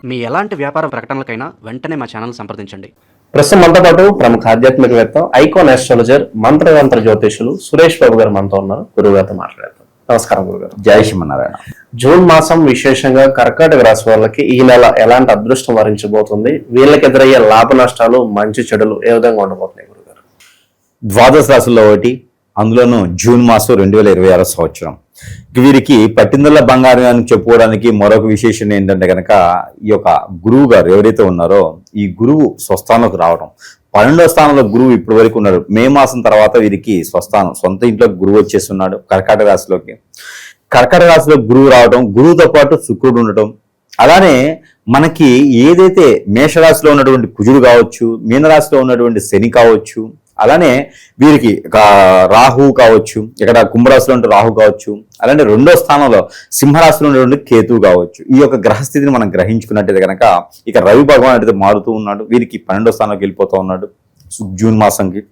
మీ ఎలాంటి వ్యాపార ప్రకటనలకైనా వెంటనే మా ఛానల్ సంప్రదించండి. ప్రస్తుతం మనతో పాటు ప్రముఖ ఆధ్యాత్మికవేత్త, ఐకాన్ ఆస్ట్రాలజర్, మంత్రతంత్ర జ్యోతిషులు సురేష్ బాబు గారు మనతో ఉన్నారు. గురువు గారితో మాట్లాడతాం. నమస్కారం గురుగారు. జై శ్రీమన్నారాయణ. జూన్ మాసం విశేషంగా కర్కాటక రాశి వాళ్ళకి ఈ నెల ఎలాంటి అదృష్టం వరించబోతుంది? వీళ్ళకి ఎదురయ్యే లాభ నష్టాలు, మంచి చెడులు ఏ విధంగా ఉండబోతున్నాయి గురుగారు? ద్వాదశ రాశుల్లో ఒకటి, అందులోనూ జూన్ మాసం 2026 సంవత్సరం. వీరికి పట్టిందల్ల బంగారం అని చెప్పుకోవడానికి మరొక విశేషం ఏంటంటే కనుక ఈ యొక్క గురువు గారు ఎవరైతే ఉన్నారో ఈ గురువు స్వస్థానంలోకి రావడం. 12వ స్థానంలో గురువు ఇప్పటి వరకు ఉన్నాడు. మే మాసం తర్వాత వీరికి స్వస్థానం, సొంత ఇంట్లో గురువు వచ్చేస్తున్నాడు కర్కాటక రాశిలోకి. కర్కాటక రాశిలో గురువు రావడం, గురువుతో పాటు శుక్రుడు ఉండటం, అలానే మనకి ఏదైతే మేషరాశిలో ఉన్నటువంటి కుజుడు కావచ్చు, మీనరాశిలో ఉన్నటువంటి శని కావచ్చు, అలానే వీరికి రాహు కావచ్చు, ఇక్కడ కుంభరాశిలో ఉంటే రాహు కావచ్చు, అలానే 2వ స్థానంలో సింహరాశిలో ఉన్నటువంటి కేతువు కావచ్చు. ఈ యొక్క గ్రహస్థితిని మనం గ్రహించుకున్నట్టయితే కనుక ఇక రవి భగవాన్ అయితే మారుతూ ఉన్నాడు, వీరికి 12వ స్థానంలోకి వెళ్ళిపోతూ ఉన్నాడు జూన్ మాసంకి.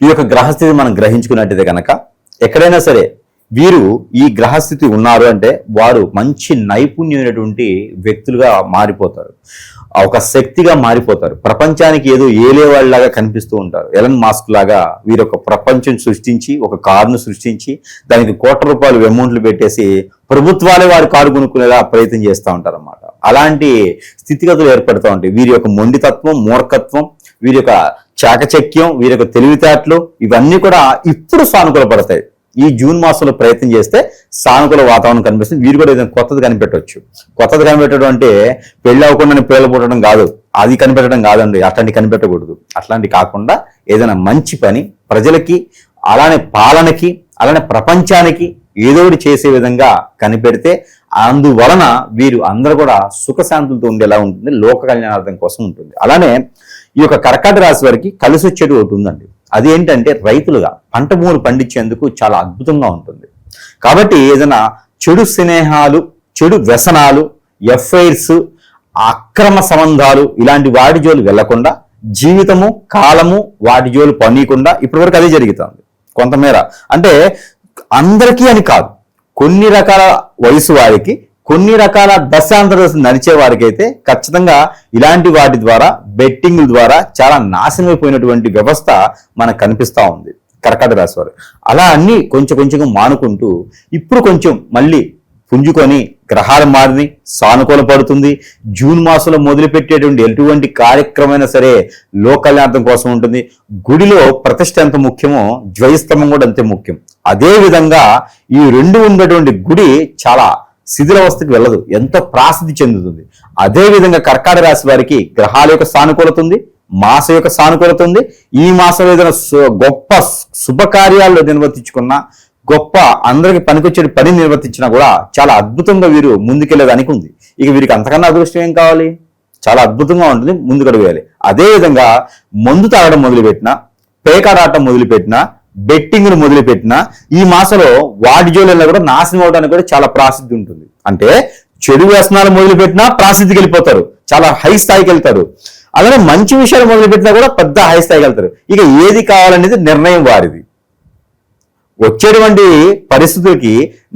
ఈ యొక్క గ్రహస్థితి మనం గ్రహించుకున్నట్టయితే కనుక ఎక్కడైనా సరే వీరు ఈ గ్రహస్థితి ఉన్నారు అంటే వారు మంచి నైపుణ్యమైనటువంటి వ్యక్తులుగా మారిపోతారు, ఒక శక్తిగా మారిపోతారు. ప్రపంచానికి ఏదో ఏలేవాళ్ళలాగా కనిపిస్తూ ఉంటారు. ఎలన్ మాస్క్ లాగా వీరు ఒక ప్రపంచం సృష్టించి, ఒక కారును సృష్టించి దానికి ₹1,00,00,000 అమౌంట్లు పెట్టేసి ప్రభుత్వాలే వారి కారు కొనుక్కునేలా ప్రయత్నం చేస్తూ ఉంటారు అన్నమాట. అలాంటి స్థితిగతులు ఏర్పడుతూ ఉంటాయి. వీరి యొక్క మొండితత్వం, మూర్ఖత్వం, వీరి యొక్క చాకచక్యం, వీరి యొక్క తెలివితేటలు ఇవన్నీ కూడా ఇప్పుడు సానుకూల పడతాయి. ఈ జూన్ మాసంలో ప్రయత్నం చేస్తే సానుకూల వాతావరణం కనిపిస్తుంది. వీరు కూడా ఏదైనా కొత్తది కనిపెట్టవచ్చు. కొత్తది కనిపెట్టడం అంటే పెళ్లి అవ్వకుండా పిల్లలు పుట్టడం కాదు, అది కనిపెట్టడం కాదండి. అట్లాంటి కనిపెట్టకూడదు. అట్లాంటి కాకుండా ఏదైనా మంచి పని ప్రజలకి, అలానే పాలనకి, అలానే ప్రపంచానికి ఏదో ఒకటి చేసే విధంగా కనిపెడితే అందువలన వీరు అందరూ కూడా సుఖశాంతులతో ఉండేలా ఉంటుంది, లోక కళ్యాణార్థం కోసం ఉంటుంది. అలానే ఈ యొక్క కర్కాటక రాశి వారికి కలిసి వచ్చేది ఒకటి ఉందండి. అది ఏంటంటే రైతులుగా పంట భూములు పండించేందుకు చాలా అద్భుతంగా ఉంటుంది. కాబట్టి ఏదైనా చెడు స్నేహాలు, చెడు వ్యసనాలు, ఎఫ్ఐఆర్స్, అక్రమ సంబంధాలు ఇలాంటి వాటి జోలు వెళ్లకుండా, జీవితము కాలము వాటి జోలు పనీయకుండా ఇప్పటి వరకు అదే జరుగుతుంది కొంతమేర. అంటే అందరికీ అని కాదు, కొన్ని రకాల వయసు వారికి, కొన్ని రకాల దశాంతర నడిచే వారికి అయితే ఖచ్చితంగా ఇలాంటి వాటి ద్వారా, బెట్టింగ్ ద్వారా చాలా నాశనమైపోయినటువంటి వ్యవస్థ మనకు కనిపిస్తూ ఉంది కర్కాటక రాశి వారు. అలా అన్ని కొంచెం కొంచెంగా మానుకుంటూ ఇప్పుడు కొంచెం మళ్ళీ పుంజుకొని గ్రహాలు మారిని సానుకూల పడుతుంది. జూన్ మాసంలో మొదలుపెట్టేటువంటి ఎటువంటి కార్యక్రమైనా సరే లోక కళ్యాణం కోసం ఉంటుంది. గుడిలో ప్రతిష్ఠ ఎంత ముఖ్యమో ద్వైస్తంభం కూడా అంతే ముఖ్యం. అదే విధంగా ఈ రెండు ఉన్నటువంటి గుడి చాలా శిథిలావస్థకి వెళ్ళదు, ఎంతో ప్రాసిద్ధి చెందుతుంది. అదే విధంగా కర్కాటక రాశి వారికి గ్రహాల యొక్క సానుకూలత ఉంది, మాస యొక్క సానుకూలత ఉంది. ఈ మాసం ఏదైనా గొప్ప శుభకార్యాల్లో నిర్వర్తించుకున్నా, గొప్ప అందరికి పనికొచ్చే పని నిర్వర్తించినా కూడా చాలా అద్భుతంగా వీరు ముందుకెళ్లేదానికి ఉంది. ఇక వీరికి అంతకన్నా అదృష్టం ఏం కావాలి? చాలా అద్భుతంగా ఉంటుంది, ముందుకు వేయాలి. అదే విధంగా మందు తాగడం మొదలుపెట్టినా, పేకాడాటం మొదలుపెట్టినా, బెట్టింగ్ ను మొదలుపెట్టినా ఈ మాసంలో వాటి జోలిలో కూడా నాశనం అవడానికి కూడా చాలా ప్రాసిద్ధి ఉంటుంది. అంటే చెడు వ్యసనాలు మొదలుపెట్టినా ప్రాసిద్ధికి వెళ్ళిపోతారు, చాలా హై స్థాయికి వెళ్తారు. అలానే మంచి విషయాలు మొదలుపెట్టినా కూడా పెద్ద హై స్థాయికి వెళ్తారు. ఇక ఏది కావాలనేది నిర్ణయం వారిది. వచ్చేటువంటి పరిస్థితులకి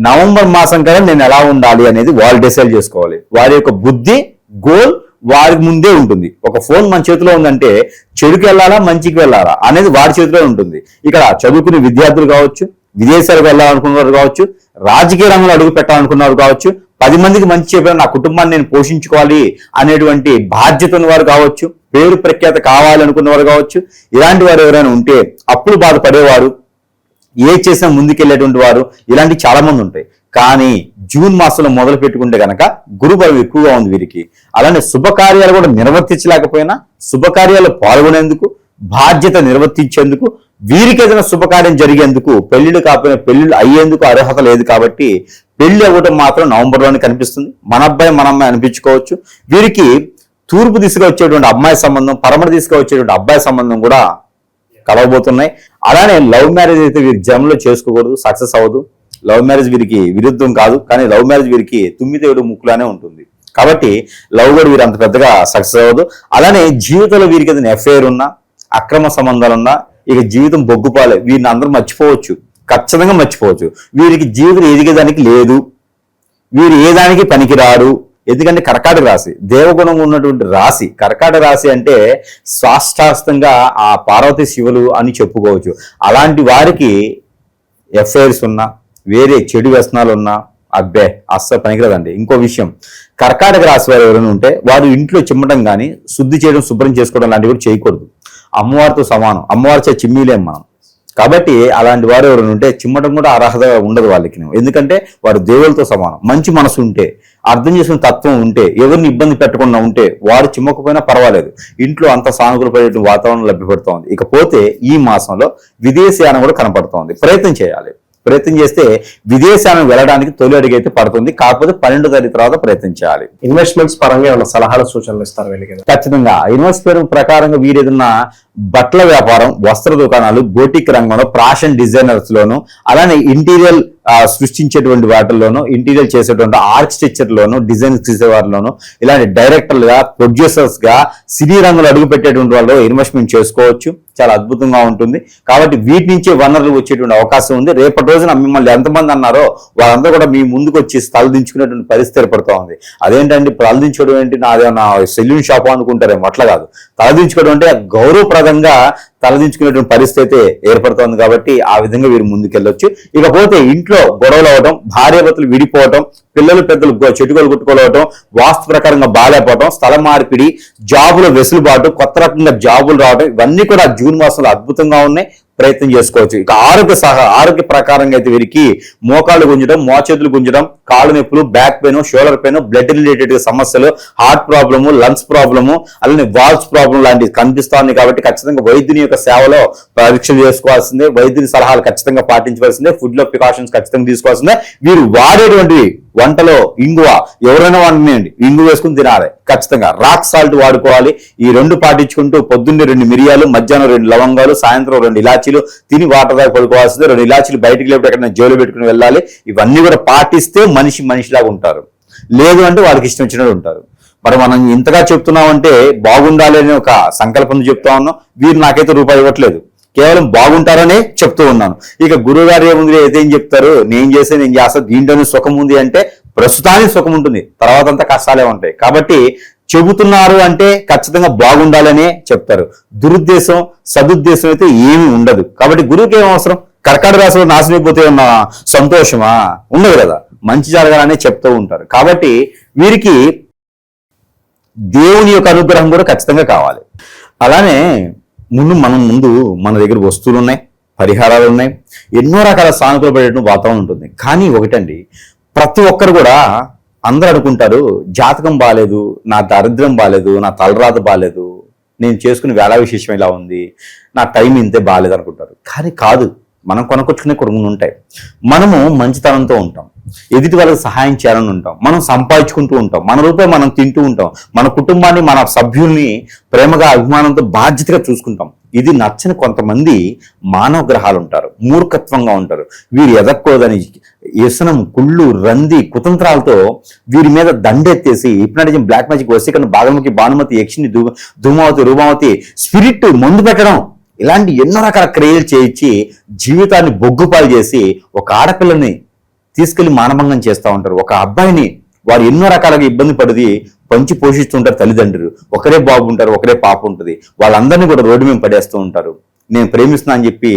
నవంబర్ మాసం కదా నేను ఎలా ఉండాలి అనేది వాళ్ళు డిసైడ్ చేసుకోవాలి. వారి యొక్క బుద్ధి, గోల్ వారికి ముందే ఉంటుంది. ఒక ఫోన్ మన చేతిలో ఉందంటే చెడుకి వెళ్ళాలా మంచికి వెళ్ళాలా అనేది వారి చేతిలో ఉంటుంది. ఇక్కడ చదువుకునే విద్యార్థులు కావచ్చు, విదేశాలకు వెళ్ళాలనుకున్నవారు కావచ్చు, రాజకీయ రంగంలో అడుగు పెట్టాలనుకున్నవారు కావచ్చు, 10 మందికి మంచి చెప్పిన నా కుటుంబాన్ని నేను పోషించుకోవాలి అనేటువంటి బాధ్యత ఉన్నవారు కావచ్చు, పేరు ప్రఖ్యాత కావాలనుకున్నవారు కావచ్చు, ఇలాంటి వారు ఎవరైనా ఉంటే అప్పుడు బాధపడేవారు, ఏ చేసినా ముందుకెళ్లేటువంటి వారు, ఇలాంటి చాలా మంది ఉంటాయి. కానీ జూన్ మాసంలో మొదలు పెట్టుకుంటే కనుక గురుబలం ఎక్కువగా ఉంది వీరికి. అలానే శుభకార్యాలు కూడా నిర్వర్తించలేకపోయినా శుభకార్యాలు పాల్గొనేందుకు, బాధ్యత నిర్వర్తించేందుకు, వీరికి ఏదైనా శుభకార్యం జరిగేందుకు, పెళ్లిళ్ళు కాకపోయినా పెళ్లిళ్ళు అయ్యేందుకు అర్హత లేదు. కాబట్టి పెళ్లి అవ్వడం మాత్రం నవంబర్లోనే కనిపిస్తుంది. మన అబ్బాయి మన అమ్మాయి అనిపించుకోవచ్చు. వీరికి తూర్పు దిశగా వచ్చేటువంటి అమ్మాయి సంబంధం, పడమర దిశగా వచ్చేటువంటి అబ్బాయి సంబంధం కూడా కలవబోతున్నాయి. అలానే లవ్ మ్యారేజ్ అయితే వీరికి జన్మలో చేసుకోకూడదు, సక్సెస్ అవ్వదు. లవ్ మ్యారేజ్ వీరికి విరుద్ధం కాదు, కానీ లవ్ మ్యారేజ్ వీరికి తుమ్మిదేవుడు ముక్కులానే ఉంటుంది. కాబట్టి లవ్ కూడా వీరు అంత పెద్దగా సక్సెస్ అవ్వదు. అలానే జీవితంలో వీరికి ఏదైనా ఎఫ్ఐఆర్ ఉన్నా, అక్రమ సంబంధాలున్నా ఇక జీవితం బొగ్గుపాలే. వీరిని అందరూ మర్చిపోవచ్చు, ఖచ్చితంగా మర్చిపోవచ్చు. వీరికి జీవితం ఎదిగేదానికి లేదు, వీరు ఏ దానికి పనికిరారు, ఎందుకంటే కర్కాటక రాశి దేవగుణం ఉన్నటువంటి రాశి. కర్కాటక రాశి అంటే శాస్త్రాస్తంగా ఆ పార్వతీ శివులు అని చెప్పుకోవచ్చు. అలాంటి వారికి ఎఫ్ఐఆర్స్ ఉన్నా, వేరే చెడు వ్యసనాలు ఉన్నా అబ్బే అస్సలు పనికిరాదండి. ఇంకో విషయం, కర్కాటక రాశి వారు ఎవరైనా ఉంటే వారు ఇంట్లో చిమ్మటం కానీ, శుద్ధి చేయడం, శుభ్రం చేసుకోవడం లాంటివి కూడా చేయకూడదు. అమ్మవారితో సమానం, అమ్మవారి చే చిమ్మీలేం మనం. కాబట్టి అలాంటి వారు ఎవరైనా ఉంటే చిమ్మటం కూడా అర్హత ఉండదు వాళ్ళకి. ఎందుకంటే వారు దేవులతో సమానం. మంచి మనసు ఉంటే, అర్థం చేసుకునే తత్వం ఉంటే, ఎవరిని ఇబ్బంది పెట్టకుండా ఉంటే వారు చిమ్మకపోయినా పర్వాలేదు. ఇంట్లో అంత సానుకూలపడే వాతావరణం లభ్యపడుతోంది. ఇకపోతే ఈ మాసంలో విదేశీయానం కూడా కనపడుతోంది. ప్రయత్నం చేయాలి. ప్రయత్నం చేస్తే విదేశాలను వెళ్ళడానికి తొలి అడుగు అయితే పడుతుంది. కాకపోతే 12వ తేదీ తర్వాత ప్రయత్నం చేయాలి. ఇన్వెస్ట్మెంట్స్ పరంగా ఏమైనా సలహాలు సూచనలు ఇస్తారు వీళ్ళకి? ఖచ్చితంగా ఇన్వెస్ట్మెంట్ ప్రకారంగా వీరు ఏదన్నా బట్టల వ్యాపారం, వస్త్ర దుకాణాలు, బోటిక్ రంగంలో, ఫ్యాషన్ డిజైనర్స్ లోను, అలానే ఇంటీరియర్ సృష్టించేటువంటి వాటిల్లోనూ, ఇంటీరియర్ చేసేటువంటి ఆర్కిటెక్చర్ లోను, డిజైన్ చేసేవారిలోను, ఇలాంటి డైరెక్టర్లుగా, ప్రొడ్యూసర్స్ గా, సినీ రంగంలో అడుగు పెట్టేటువంటి వాళ్ళు ఇన్వెస్ట్మెంట్ చేసుకోవచ్చు. చాలా అద్భుతంగా ఉంటుంది. కాబట్టి వీటి నుంచే వనరులు వచ్చేటువంటి అవకాశం ఉంది. రేపటి రోజున మిమ్మల్ని ఎంతమంది అన్నారో వాళ్ళంతా కూడా మీ ముందుకు వచ్చి తలదించుకునేటువంటి పరిస్థితి ఏర్పడుతూ ఉంది. అదేంటండి తలదించుకోవడం ఏంటి, నాదేమన్నా సెల్యూన్ షాప్ అనుకుంటారేమో, అట్లా కాదు. తలదించుకోవడం అంటే గౌరవప్రదంగా తలదించుకునేటువంటి పరిస్థితి అయితే ఏర్పడుతోంది. కాబట్టి ఆ విధంగా వీరు ముందుకెళ్ళొచ్చు. ఇకపోతే ఇంట్లో గొడవలు అవడం, భార్యాభర్తలు విడిపోవటం, పిల్లలు పెద్దలు చెట్టుకోలు కొట్టుకోవడం, వాస్తు ప్రకారంగా బాగాలేకపోవడం, స్థల మార్పిడి, జాబుల వెసులుబాటు, కొత్త రకంగా జాబులు రావడం, ఇవన్నీ కూడా జూన్ మాసంలో అద్భుతంగా ఉన్నాయి. ప్రయత్నం చేసుకోవచ్చు. ఇక ఆరోగ్య ప్రకారంగా అయితే వీరికి మోకాళ్ళు గుంజడం, మోచేతులు గుంజడం, కాళ్ళు నొప్పులు, back pain, shoulder pain, blood related సమస్యలు, హార్ట్ ప్రాబ్లము, లంగ్స్ ప్రాబ్లము, అలానే వాల్స్ ప్రాబ్లం లాంటివి కనిపిస్తోంది. కాబట్టి ఖచ్చితంగా వైద్యుని యొక్క సేవలో పరీక్షలు చేసుకోవాల్సిందే. వైద్యుని సలహాలు ఖచ్చితంగా పాటించవలసిందే. ఫుడ్ లో ప్రికాషన్స్ ఖచ్చితంగా తీసుకోవాల్సిందే. వీరు వాడేటువంటి వంటలో ఇంగువ, ఎవరైనా వండినండి ఇంగువ వేసుకుని తినాలి. ఖచ్చితంగా రాక్ సాల్ట్ వాడుకోవాలి. ఈ రెండు పాటించుకుంటూ పొద్దున్నే 2 మిరియాలు, మధ్యాహ్నం 2 లవంగాలు, సాయంత్రం 2 ఇలాచీలు తిని వాటర్ దాకా పడుకోవాల్సిందే. 2 ఇలాచీలు బయటికి లేకపోతే ఎక్కడైనా జోలు పెట్టుకుని వెళ్ళాలి. ఇవన్నీ కూడా పాటిస్తే మనిషిలాగా ఉంటారు. లేదు అంటే వాళ్ళకి ఇష్టం వచ్చినట్టు ఉంటారు. మరి మనం ఇంతగా చెప్తున్నామంటే బాగుండాలి అనే ఒక సంకల్పం చెప్తా ఉన్నాం. వీరు నాకైతే రూపాయి ఇవ్వట్లేదు, కేవలం బాగుంటారనే చెప్తూ ఉన్నాను. ఇక గురువు గారు ఏముంది, ఏదేం చెప్తారు, నేను చేస్తా, దీంట్లోనే సుఖం ఉంది అంటే ప్రస్తుతానికి సుఖం ఉంటుంది, తర్వాత అంతా కష్టాలే ఉంటాయి. కాబట్టి చెబుతున్నారు అంటే ఖచ్చితంగా బాగుండాలనే చెప్తారు. దురుద్దేశం, సదుద్దేశం అయితే ఏమీ ఉండదు. కాబట్టి గురువుకి ఏం అవసరం? కర్కాటక రాశిలో నాశనం అయిపోతే ఉన్న సంతోషమా? ఉండదు కదా. మంచి జరగాలనే చెప్తూ ఉంటారు. కాబట్టి వీరికి దేవుని యొక్క అనుగ్రహం కూడా ఖచ్చితంగా కావాలి. అలానే ముందు మన దగ్గర వస్తువులు ఉన్నాయి, పరిహారాలు ఉన్నాయి, ఎన్నో రకాల సానుకూలపడేటువంటి వాతావరణం ఉంటుంది. కానీ ఒకటండి, ప్రతి ఒక్కరు కూడా అందరూ అనుకుంటారు జాతకం బాగాలేదు, నా దరిద్రం బాగాలేదు, నా తలరాత బాగాలేదు, నేను చేసుకునే వేళ విశేషం ఇలా ఉంది, నా టైం ఇంతే బాగాలేదు అనుకుంటారు. కానీ కాదు, మనం కొనుక్కొచ్చుకునే కొన్ని ఉంటాయి. మనము మంచితనంతో ఉంటాం, ఎదుటి వాళ్ళకి సహాయం చేయాలని ఉంటాం, మనం సంపాదించుకుంటూ ఉంటాం, మన రూపాయి మనం తింటూ ఉంటాం, మన కుటుంబాన్ని, మన సభ్యుల్ని ప్రేమగా, అభిమానంతో, బాధ్యతగా చూసుకుంటాం. ఇది నచ్చని కొంతమంది మానవ గ్రహాలు ఉంటారు, మూర్ఖత్వంగా ఉంటారు. వీరు ఎదక్కోదని వ్యసనం, కుళ్ళు, రంది, కుతంత్రాలతో వీరి మీద దండెత్తేసి హిప్నాటిజం, బ్లాక్ మ్యాజిక్, వశీకరణ, భాగముఖి, భానుమతి, యక్షిని, ధూమావతి, రూపావతి, స్పిరిట్, మందు పెట్టడం, ఇలాంటి ఎన్నో రకాల క్రియలు చేయించి జీవితాన్ని బొగ్గుపాలు చేసి ఒక ఆడపిల్లని తీసుకెళ్లి మానభంగం చేస్తూ ఉంటారు. ఒక అబ్బాయిని వారు ఎన్నో రకాలుగా ఇబ్బంది పడి పంచి పోషిస్తుంటారు తల్లిదండ్రులు. ఒకరే బాబు ఉంటారు, ఒకరే పాప ఉంటుంది. వాళ్ళందరినీ కూడా రోడ్డు మీద పడేస్తూ ఉంటారు. నేను ప్రేమిస్తున్నా అని చెప్పి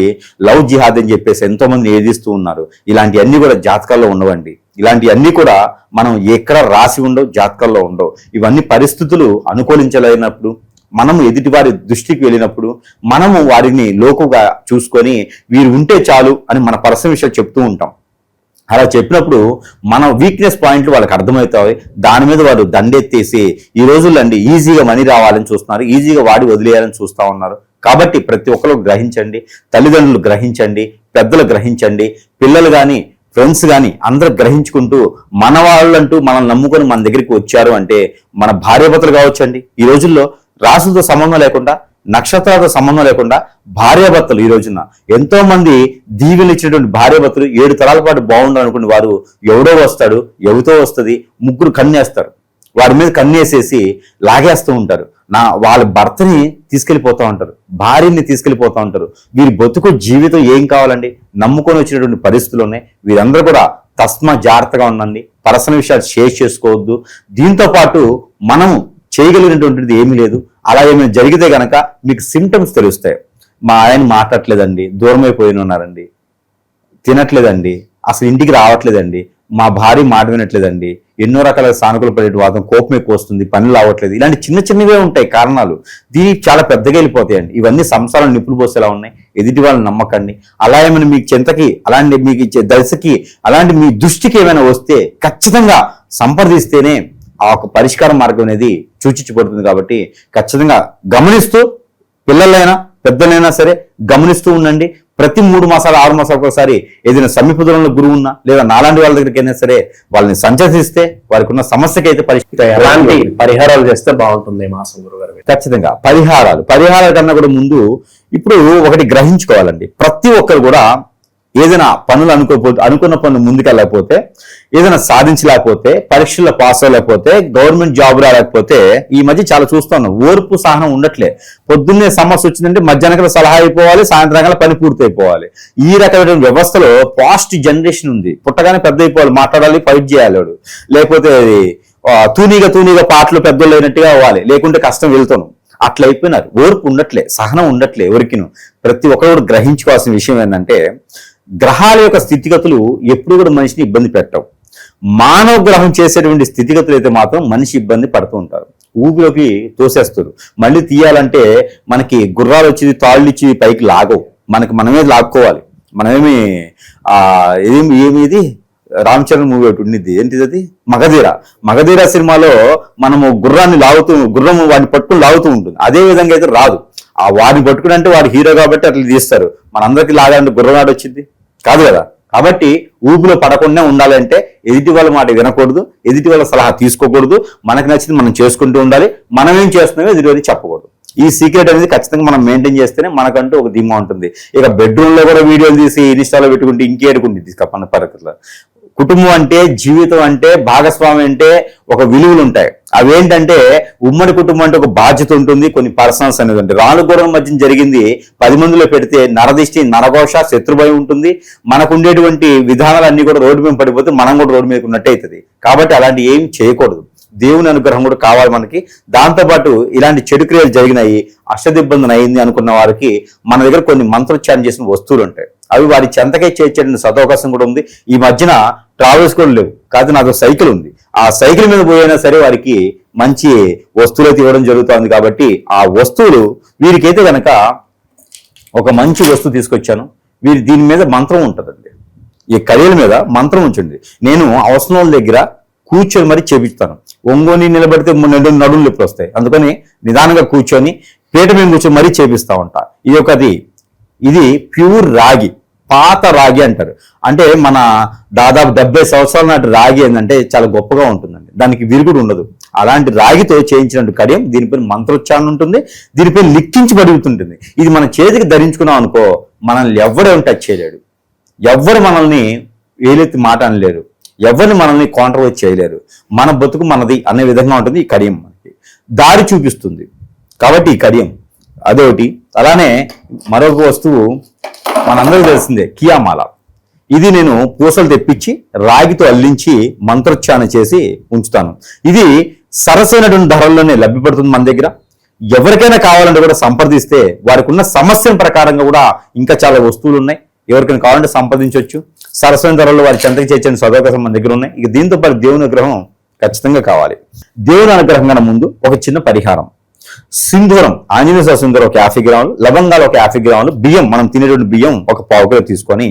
లవ్ జిహాద్ అని చెప్పేసి ఎంతో మంది ఏదిస్తూ ఉన్నారు. ఇలాంటివన్నీ కూడా జాతకాల్లో ఉండవండి. ఇలాంటివన్నీ కూడా మనం ఎక్కడ రాసి ఉండవు, జాతకాల్లో ఉండవు. ఇవన్నీ పరిస్థితులు అనుకూలించలేనప్పుడు, మనము ఎదుటి వారి దృష్టికి వెళ్ళినప్పుడు మనము వారిని లోకుగా చూసుకొని వీరు ఉంటే చాలు అని మన పర్సనల్ విషయాలు చెప్తూ ఉంటాం. అలా చెప్పినప్పుడు మన వీక్నెస్ పాయింట్లు వాళ్ళకి అర్థమవుతాయి. దాని మీద వారు దండెత్తేసి ఈ రోజుల్లో అండి ఈజీగా మనీ రావాలని చూస్తున్నారు, ఈజీగా వాడి వదిలేయాలని చూస్తూ ఉన్నారు. కాబట్టి ప్రతి ఒక్కరు గ్రహించండి, తల్లిదండ్రులు గ్రహించండి, పెద్దలు గ్రహించండి, పిల్లలు కానీ ఫ్రెండ్స్ కానీ అందరూ గ్రహించుకుంటూ మన వాళ్ళంటూ మనల్ని నమ్ముకొని మన దగ్గరికి వచ్చారు అంటే మన భార్యాభర్తలు కావచ్చండి. ఈ రోజుల్లో రాసులతో సంబంధం లేకుండా, నక్షత్రాలతో సంబంధం లేకుండా భార్యాభర్తలు ఈ రోజున ఎంతో మంది దీవెలు ఇచ్చినటువంటి భార్యాభర్తలు 7 తరాల పాటు బాగుండాలనుకుని వారు ఎవడో వస్తాడు, ఎవరితో వస్తుంది, ముగ్గురు కన్నేస్తారు, వారి మీద కన్నేసేసి లాగేస్తూ ఉంటారు. వాళ్ళ భర్తని తీసుకెళ్లిపోతూ ఉంటారు, భార్యని తీసుకెళ్లిపోతూ ఉంటారు. వీరి బతుకు జీవితం ఏం కావాలండి? నమ్ముకొని వచ్చినటువంటి పరిస్థితులు ఉన్నాయి. వీరందరూ కూడా తస్మా జాగ్రత్తగా ఉండండి. పర్సనల్ విషయాలు షేర్ చేసుకోవద్దు. దీంతో పాటు మనం చేయగలిగినటువంటిది ఏమీ లేదు. అలా ఏమైనా జరిగితే గనక మీకు సిమ్టమ్స్ తెలుస్తాయి. మా ఆయన మాట్లాడలేదండి, దూరం అయిపోయిన ఉన్నారండి, తినట్లేదండి, అసలు ఇంటికి రావట్లేదండి, మా భార్య మాట వినట్లేదండి, ఎన్నో రకాల సానుకూల పడే వాదం, కోపం ఎక్కువ వస్తుంది, పనులు అవ్వట్లేదు, ఇలాంటి చిన్న చిన్నవే ఉంటాయి కారణాలు. దీనికి చాలా పెద్దగా వెళ్ళిపోతాయండి. ఇవన్నీ సంసారం నిప్పులు పోసేలా ఉన్నాయి. ఎదుటి వాళ్ళని నమ్మకండి. అలా ఏమైనా మీకు చింతకి, అలాంటి మీకు ఇచ్చే దశకి, అలాంటి మీ దృష్టికి ఏమైనా వస్తే ఖచ్చితంగా సంప్రదిస్తేనే ఆ ఒక పరిష్కార మార్గం అనేది సూచించబడుతుంది. కాబట్టి ఖచ్చితంగా గమనిస్తూ, పిల్లలైనా పెద్దలైనా సరే గమనిస్తూ ఉండండి. ప్రతి 3 మాసాలు 6 మాసాలకు ఒకసారి ఏదైనా సమీప దూరంలో గురువు ఉన్నా లేదా నాలాంటి వాళ్ళ దగ్గరికి అయినా సరే వాళ్ళని సంచరిస్తే వారికి ఉన్న సమస్యకి అయితే ఎలాంటి పరిహారాలు చేస్తే బాగుంటుంది మాసం గురుగారు? ఖచ్చితంగా పరిహారాల కన్నా కూడా ముందు ఇప్పుడు ఒకటి గ్రహించుకోవాలండి. ప్రతి ఒక్కరు కూడా ఏదైనా పనులు అనుకున్న పనులు ముందుకెళ్ళకపోతే, ఏదైనా సాధించలేకపోతే, పరీక్షల్లో పాస్ అవ్వలేకపోతే, గవర్నమెంట్ జాబ్ రాలేకపోతే, ఈ మధ్య చాలా చూస్తున్నాం, ఓర్పు సహనం ఉండట్లే. పొద్దున్నే సమస్య వచ్చిందంటే మధ్యాహ్నం సలహా అయిపోవాలి, సాయంత్రం పని పూర్తి అయిపోవాలి. ఈ రకమైన వ్యవస్థలో పాస్ట్ జనరేషన్ ఉంది. పుట్టగానే పెద్ద అయిపోవాలి, మాట్లాడాలి, ఫైట్ చేయాలి వాడు. లేకపోతే తూనీగా పాటలు పెద్దోళ్ళు అయినట్టుగా అవ్వాలి, లేకుంటే కష్టం వెళ్తాను. అట్లా అయిపోయినారు. ఓర్పు ఉండట్లే, సహనం ఉండట్లే ఎవరికిను. ప్రతి ఒక్కరు గ్రహించుకోవాల్సిన విషయం ఏంటంటే, గ్రహాల యొక్క స్థితిగతులు ఎప్పుడు కూడా మనిషిని ఇబ్బంది పెట్టవు. మానవ గ్రహం చేసేటువంటి స్థితిగతులు అయితే మాత్రం మనిషి ఇబ్బంది పడుతూ ఉంటారు. ఊపిలోకి తోసేస్తారు. మళ్ళీ తీయాలంటే మనకి గుర్రాలు వచ్చి తాళ్ళు ఇచ్చి పైకి లాగవు. మనమే లాక్కోవాలి. మనమేమి ఏమిది రామ్ చరణ్ మూవీ ఒకటి ఉండిద్ది, ఏంటిది అది, మగధీర సినిమాలో మనము గుర్రం వాడిని పట్టుకుని లాగుతూ ఉంటుంది. అదే విధంగా అయితే రాదు. ఆ వాడిని పట్టుకుని అంటే వాడు హీరో కాబట్టి అట్లా తీస్తారు. మనందరికీ లాగాలంటే గుర్రవాడు వచ్చింది కాదు కదా. కాబట్టి ఊపిలో పడకుండా ఉండాలంటే ఎదుటి వాళ్ళ మాట వినకూడదు, ఎదుటి వాళ్ళ సలహా తీసుకోకూడదు. మనకు నచ్చింది మనం చేసుకుంటూ ఉండాలి. మనం ఏం చేస్తున్నామో ఎదుటి వాళ్ళకి చెప్పకూడదు. ఈ సీక్రెట్ అనేది ఖచ్చితంగా మనం మెయింటైన్ చేస్తేనే మనకంటూ ఒక ధీమా ఉంటుంది. ఇక బెడ్రూమ్ లో కూడా వీడియోలు తీసి ఇన్స్టాలో పెట్టుకుంటే ఇంకేడుకుంటుంది తీసుకప్పన్న పరిస్థితుల్లో. కుటుంబం అంటే, జీవితం అంటే, భాగస్వామి అంటే ఒక విలువలు ఉంటాయి. అవేంటంటే ఉమ్మడి కుటుంబం అంటే ఒక బాధ్యత ఉంటుంది, కొన్ని పర్సనల్స్ అనేది ఉంటుంది. రానుగూరం మధ్య జరిగింది 10 మందిలో పెడితే నరదిష్టి, నరఘోష, శత్రుభయం ఉంటుంది. మనకు ఉండేటువంటి విధానాలన్నీ కూడా రోడ్డు మీద పడిపోతే మనం కూడా రోడ్డు మీద ఉన్నట్టు అవుతుంది. కాబట్టి అలాంటి ఏం చేయకూడదు. దేవుని అనుగ్రహం కూడా కావాలి మనకి. దాంతోపాటు ఇలాంటి చెడు క్రియలు జరిగినాయి, అష్టదిబ్బందన అయింది అనుకున్న వారికి మన దగ్గర కొన్ని మంత్రోచ్చారణ చేసిన వస్తువులు ఉంటాయి. అవి వారి చెంతకే చేర్చే సదవకాశం కూడా ఉంది. ఈ మధ్యన ట్రావెల్స్ కూడా లేవు, కాదు నాకు సైకిల్ ఉంది. ఆ సైకిల్ మీద పోయినా సరే వారికి మంచి వస్తువులు అయితే ఇవ్వడం జరుగుతుంది. కాబట్టి ఆ వస్తువులు వీరికైతే కనుక ఒక మంచి వస్తువు తీసుకొచ్చాను. దీని మీద మంత్రం ఉంటుందండి. ఈ కడియల మీద మంత్రం ఉంచండి. నేను అవసరం వాళ్ళ దగ్గర కూర్చొని మరి చేపిస్తాను. ఒంగోని నిలబడితే నడులు నొప్పులు వస్తాయి. అందుకని నిదానంగా కూర్చొని పీట మీద కూర్చొని మరీ చేపిస్తా ఉంటా. ఇది ప్యూర్ రాగి, పాత రాగి అంటారు. అంటే మన దాదాపు 70 సంవత్సరాల నాటి రాగి ఏంటంటే చాలా గొప్పగా ఉంటుందండి. దానికి విరుగుడు ఉండదు. అలాంటి రాగితో చేయించినట్టు కడియం. దీనిపైన మంత్రోచ్చారణ ఉంటుంది, దీనిపైన లిఖించబడి ఉంటుంది. ఇది మన చేతికి ధరించుకున్నాం అనుకో, మనల్ని ఎవడేం టచ్ చేయలేడు, ఎవరు మనల్ని వేలెత్తి మాట అనలేరు, ఎవరిని మనల్ని కాంట్రవర్ట్ చేయలేరు. మన బతుకు మనది అనే విధంగా ఉంటుంది. ఈ కడియం మనకి దారి చూపిస్తుంది. కాబట్టి ఈ కడియం అదొకటి. అలానే మరొక వస్తువు మనందరికీ తెలిసిందే, కియామాల. ఇది నేను పూసలు తెప్పించి రాగితో అల్లించి మంత్రోచ్చారణ చేసి ఉంచుతాను. ఇది సరసైనటువంటి ధరల్లోనే లభ్యపడుతుంది మన దగ్గర. ఎవరికైనా కావాలంటే కూడా సంప్రదిస్తే వారికి ఉన్న సమస్య ప్రకారంగా కూడా ఇంకా చాలా వస్తువులు ఉన్నాయి. ఎవరికైనా కావాలంటే సంప్రదించవచ్చు. సరస్వతి ధరల్లో వారి చెంతకి చేర్చని సదవకాశం మన దగ్గర ఉన్నాయి. ఇక దీంతో పాటు దేవుని అనుగ్రహం ఖచ్చితంగా కావాలి. దేవుని అనుగ్రహం కన్నా ముందు ఒక చిన్న పరిహారం. సింధూరం, ఆంజనేయ సింధూరం ఒక 50 గ్రాములు, లవంగాలు ఒక 50 గ్రాములు, బియ్యం, మనం తినేటువంటి బియ్యం ఒక 1/4 కిలో తీసుకొని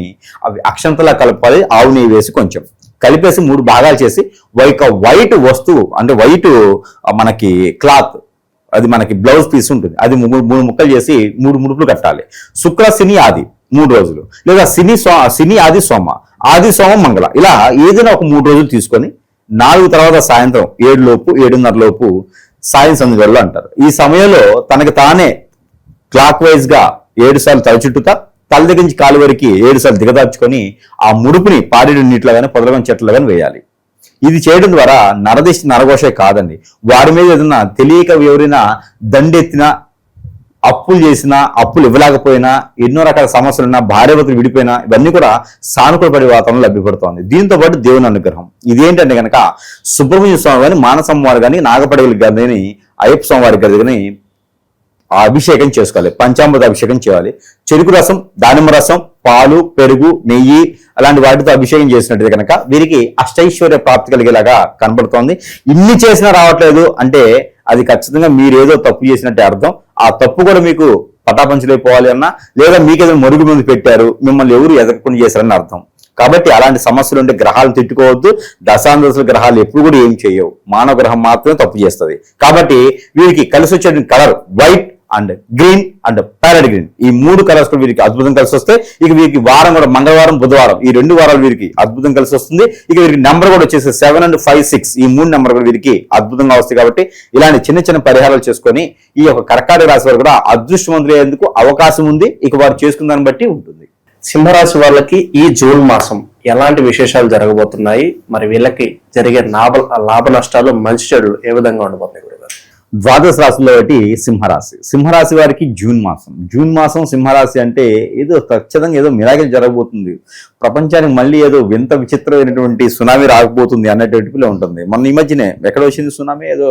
అవి అక్షంతలా కలపాలి. ఆవు నెయ్యి వేసి కొంచెం కలిపేసి 3 భాగాలు చేసి వైట్ వస్తువు అంటే వైట్ మనకి క్లాత్, అది మనకి బ్లౌజ్ పీస్ ఉంటుంది, అది 3 ముక్కలు చేసి 3 ముడుపులు కట్టాలి. శుక్ర, శని, ఆది 3 రోజులు, లేదా శని ఆది సోమ, ఆది సోమ మంగళ, ఇలా ఏదైనా ఒక 3 రోజులు తీసుకొని 4 తర్వాత సాయంత్రం 7 లోపు 7:30 లోపు సాయం సంధ్యలో అంటారు. ఈ సమయంలో తనకి తానే క్లాక్ వైజ్ గా 7 సార్లు తల చుట్టుతా, తల దగ్గర నుంచి కాలు వరకు 7 సార్లు దిగదార్చుకొని ఆ ముడుపుని పాడేడు నీటిలో కానీ పొదలగని చెట్లు కానీ వేయాలి. ఇది చేయడం ద్వారా నరదిష్టి, నరఘోషే కాదండి, వారి మీద ఏదన్నా తెలియక ఎవరైనా దండెత్తినా అప్పులు చేసినా, అప్పులు ఇవ్వలేకపోయినా, ఎన్నో రకాల సమస్యలు ఉన్నా, భార్యాభర్తలు విడిపోయినా, ఇవన్నీ కూడా సానుకూల పడే వాతావరణం లభ్యపడుతోంది. దీంతో పాటు దేవుని అనుగ్రహం. ఇదేంటంటే కనుక సుబ్రహ్మణ్య స్వామి కానీ, మానసమ్మవారు కానీ, నాగపడగలి కానీ, అయ్యప్ప స్వామి వారి గారి కానీ అభిషేకం చేసుకోవాలి. పంచామృత అభిషేకం చేయాలి. చెరుకు రసం, దానిమ్మ రసం, పాలు, పెరుగు, నెయ్యి అలాంటి వాటితో అభిషేకం చేసినట్టు కనుక వీరికి అష్టైశ్వర్య ప్రాప్తి కలిగేలాగా కనబడుతోంది. ఇన్ని చేసినా రావట్లేదు అంటే అది ఖచ్చితంగా మీరేదో తప్పు చేసినట్టే అర్థం. ఆ తప్పు కూడా మీకు పటాపంచలేకపోవాలి అన్నా, లేదా మీకేదో మరుగు ముందు పెట్టారు, మిమ్మల్ని ఎవరు ఎదగకుండా చేశారని అర్థం. కాబట్టి అలాంటి సమస్యలు ఉంటే గ్రహాలు తిట్టుకోవద్దు. దశాందశల గ్రహాలు ఎప్పుడు కూడా ఏం చేయవు. మానవ గ్రహం మాత్రమే తప్పు చేస్తుంది. కాబట్టి వీరికి కలిసి వచ్చే colour white and green and parrot green, ఈ 3 కలర్స్ కూడా వీరికి అద్భుతం కలిసి వస్తాయి. ఇక వీరికి వారం కూడా మంగళవారం, బుధవారం ఈ 2 వారాలు వీరికి అద్భుతం కలిసి వస్తుంది. ఇక వీరికి నెంబర్ కూడా వచ్చేసి 7 and 5, 6 ఈ 3 నెంబర్ కూడా వీరికి అద్భుతంగా వస్తాయి. కాబట్టి ఇలాంటి చిన్న చిన్న పరిహారాలు చేసుకొని ఈ యొక్క కర్కాటక రాశి వారు కూడా అదృష్టవంతులయ్యేందుకు అవకాశం ఉంది. ఇక వారు చేసుకున్న దాన్ని బట్టి ఉంటుంది. సింహరాశి వాళ్ళకి ఈ జూన్ మాసం ఎలాంటి విశేషాలు జరగబోతున్నాయి, మరి వీళ్ళకి జరిగే లాభ నష్టాలు, మంచి చెడులు ఏ విధంగా ఉండబోతున్నాయి గురుగారు? ద్వాదశ రాశిలో ఒకటి సింహరాశి. సింహరాశి వారికి జూన్ మాసం సింహరాశి అంటే ఏదో ఖచ్చితంగా ఏదో మిరాకిల్ జరగబోతుంది. ప్రపంచానికి మళ్ళీ ఏదో వింత విచిత్రమైనటువంటి సునామీ రాకపోతుంది అన్నటువంటిలో ఉంటుంది. మొన్న ఈ మధ్యనే ఎక్కడ వచ్చింది సునామీ? ఏదో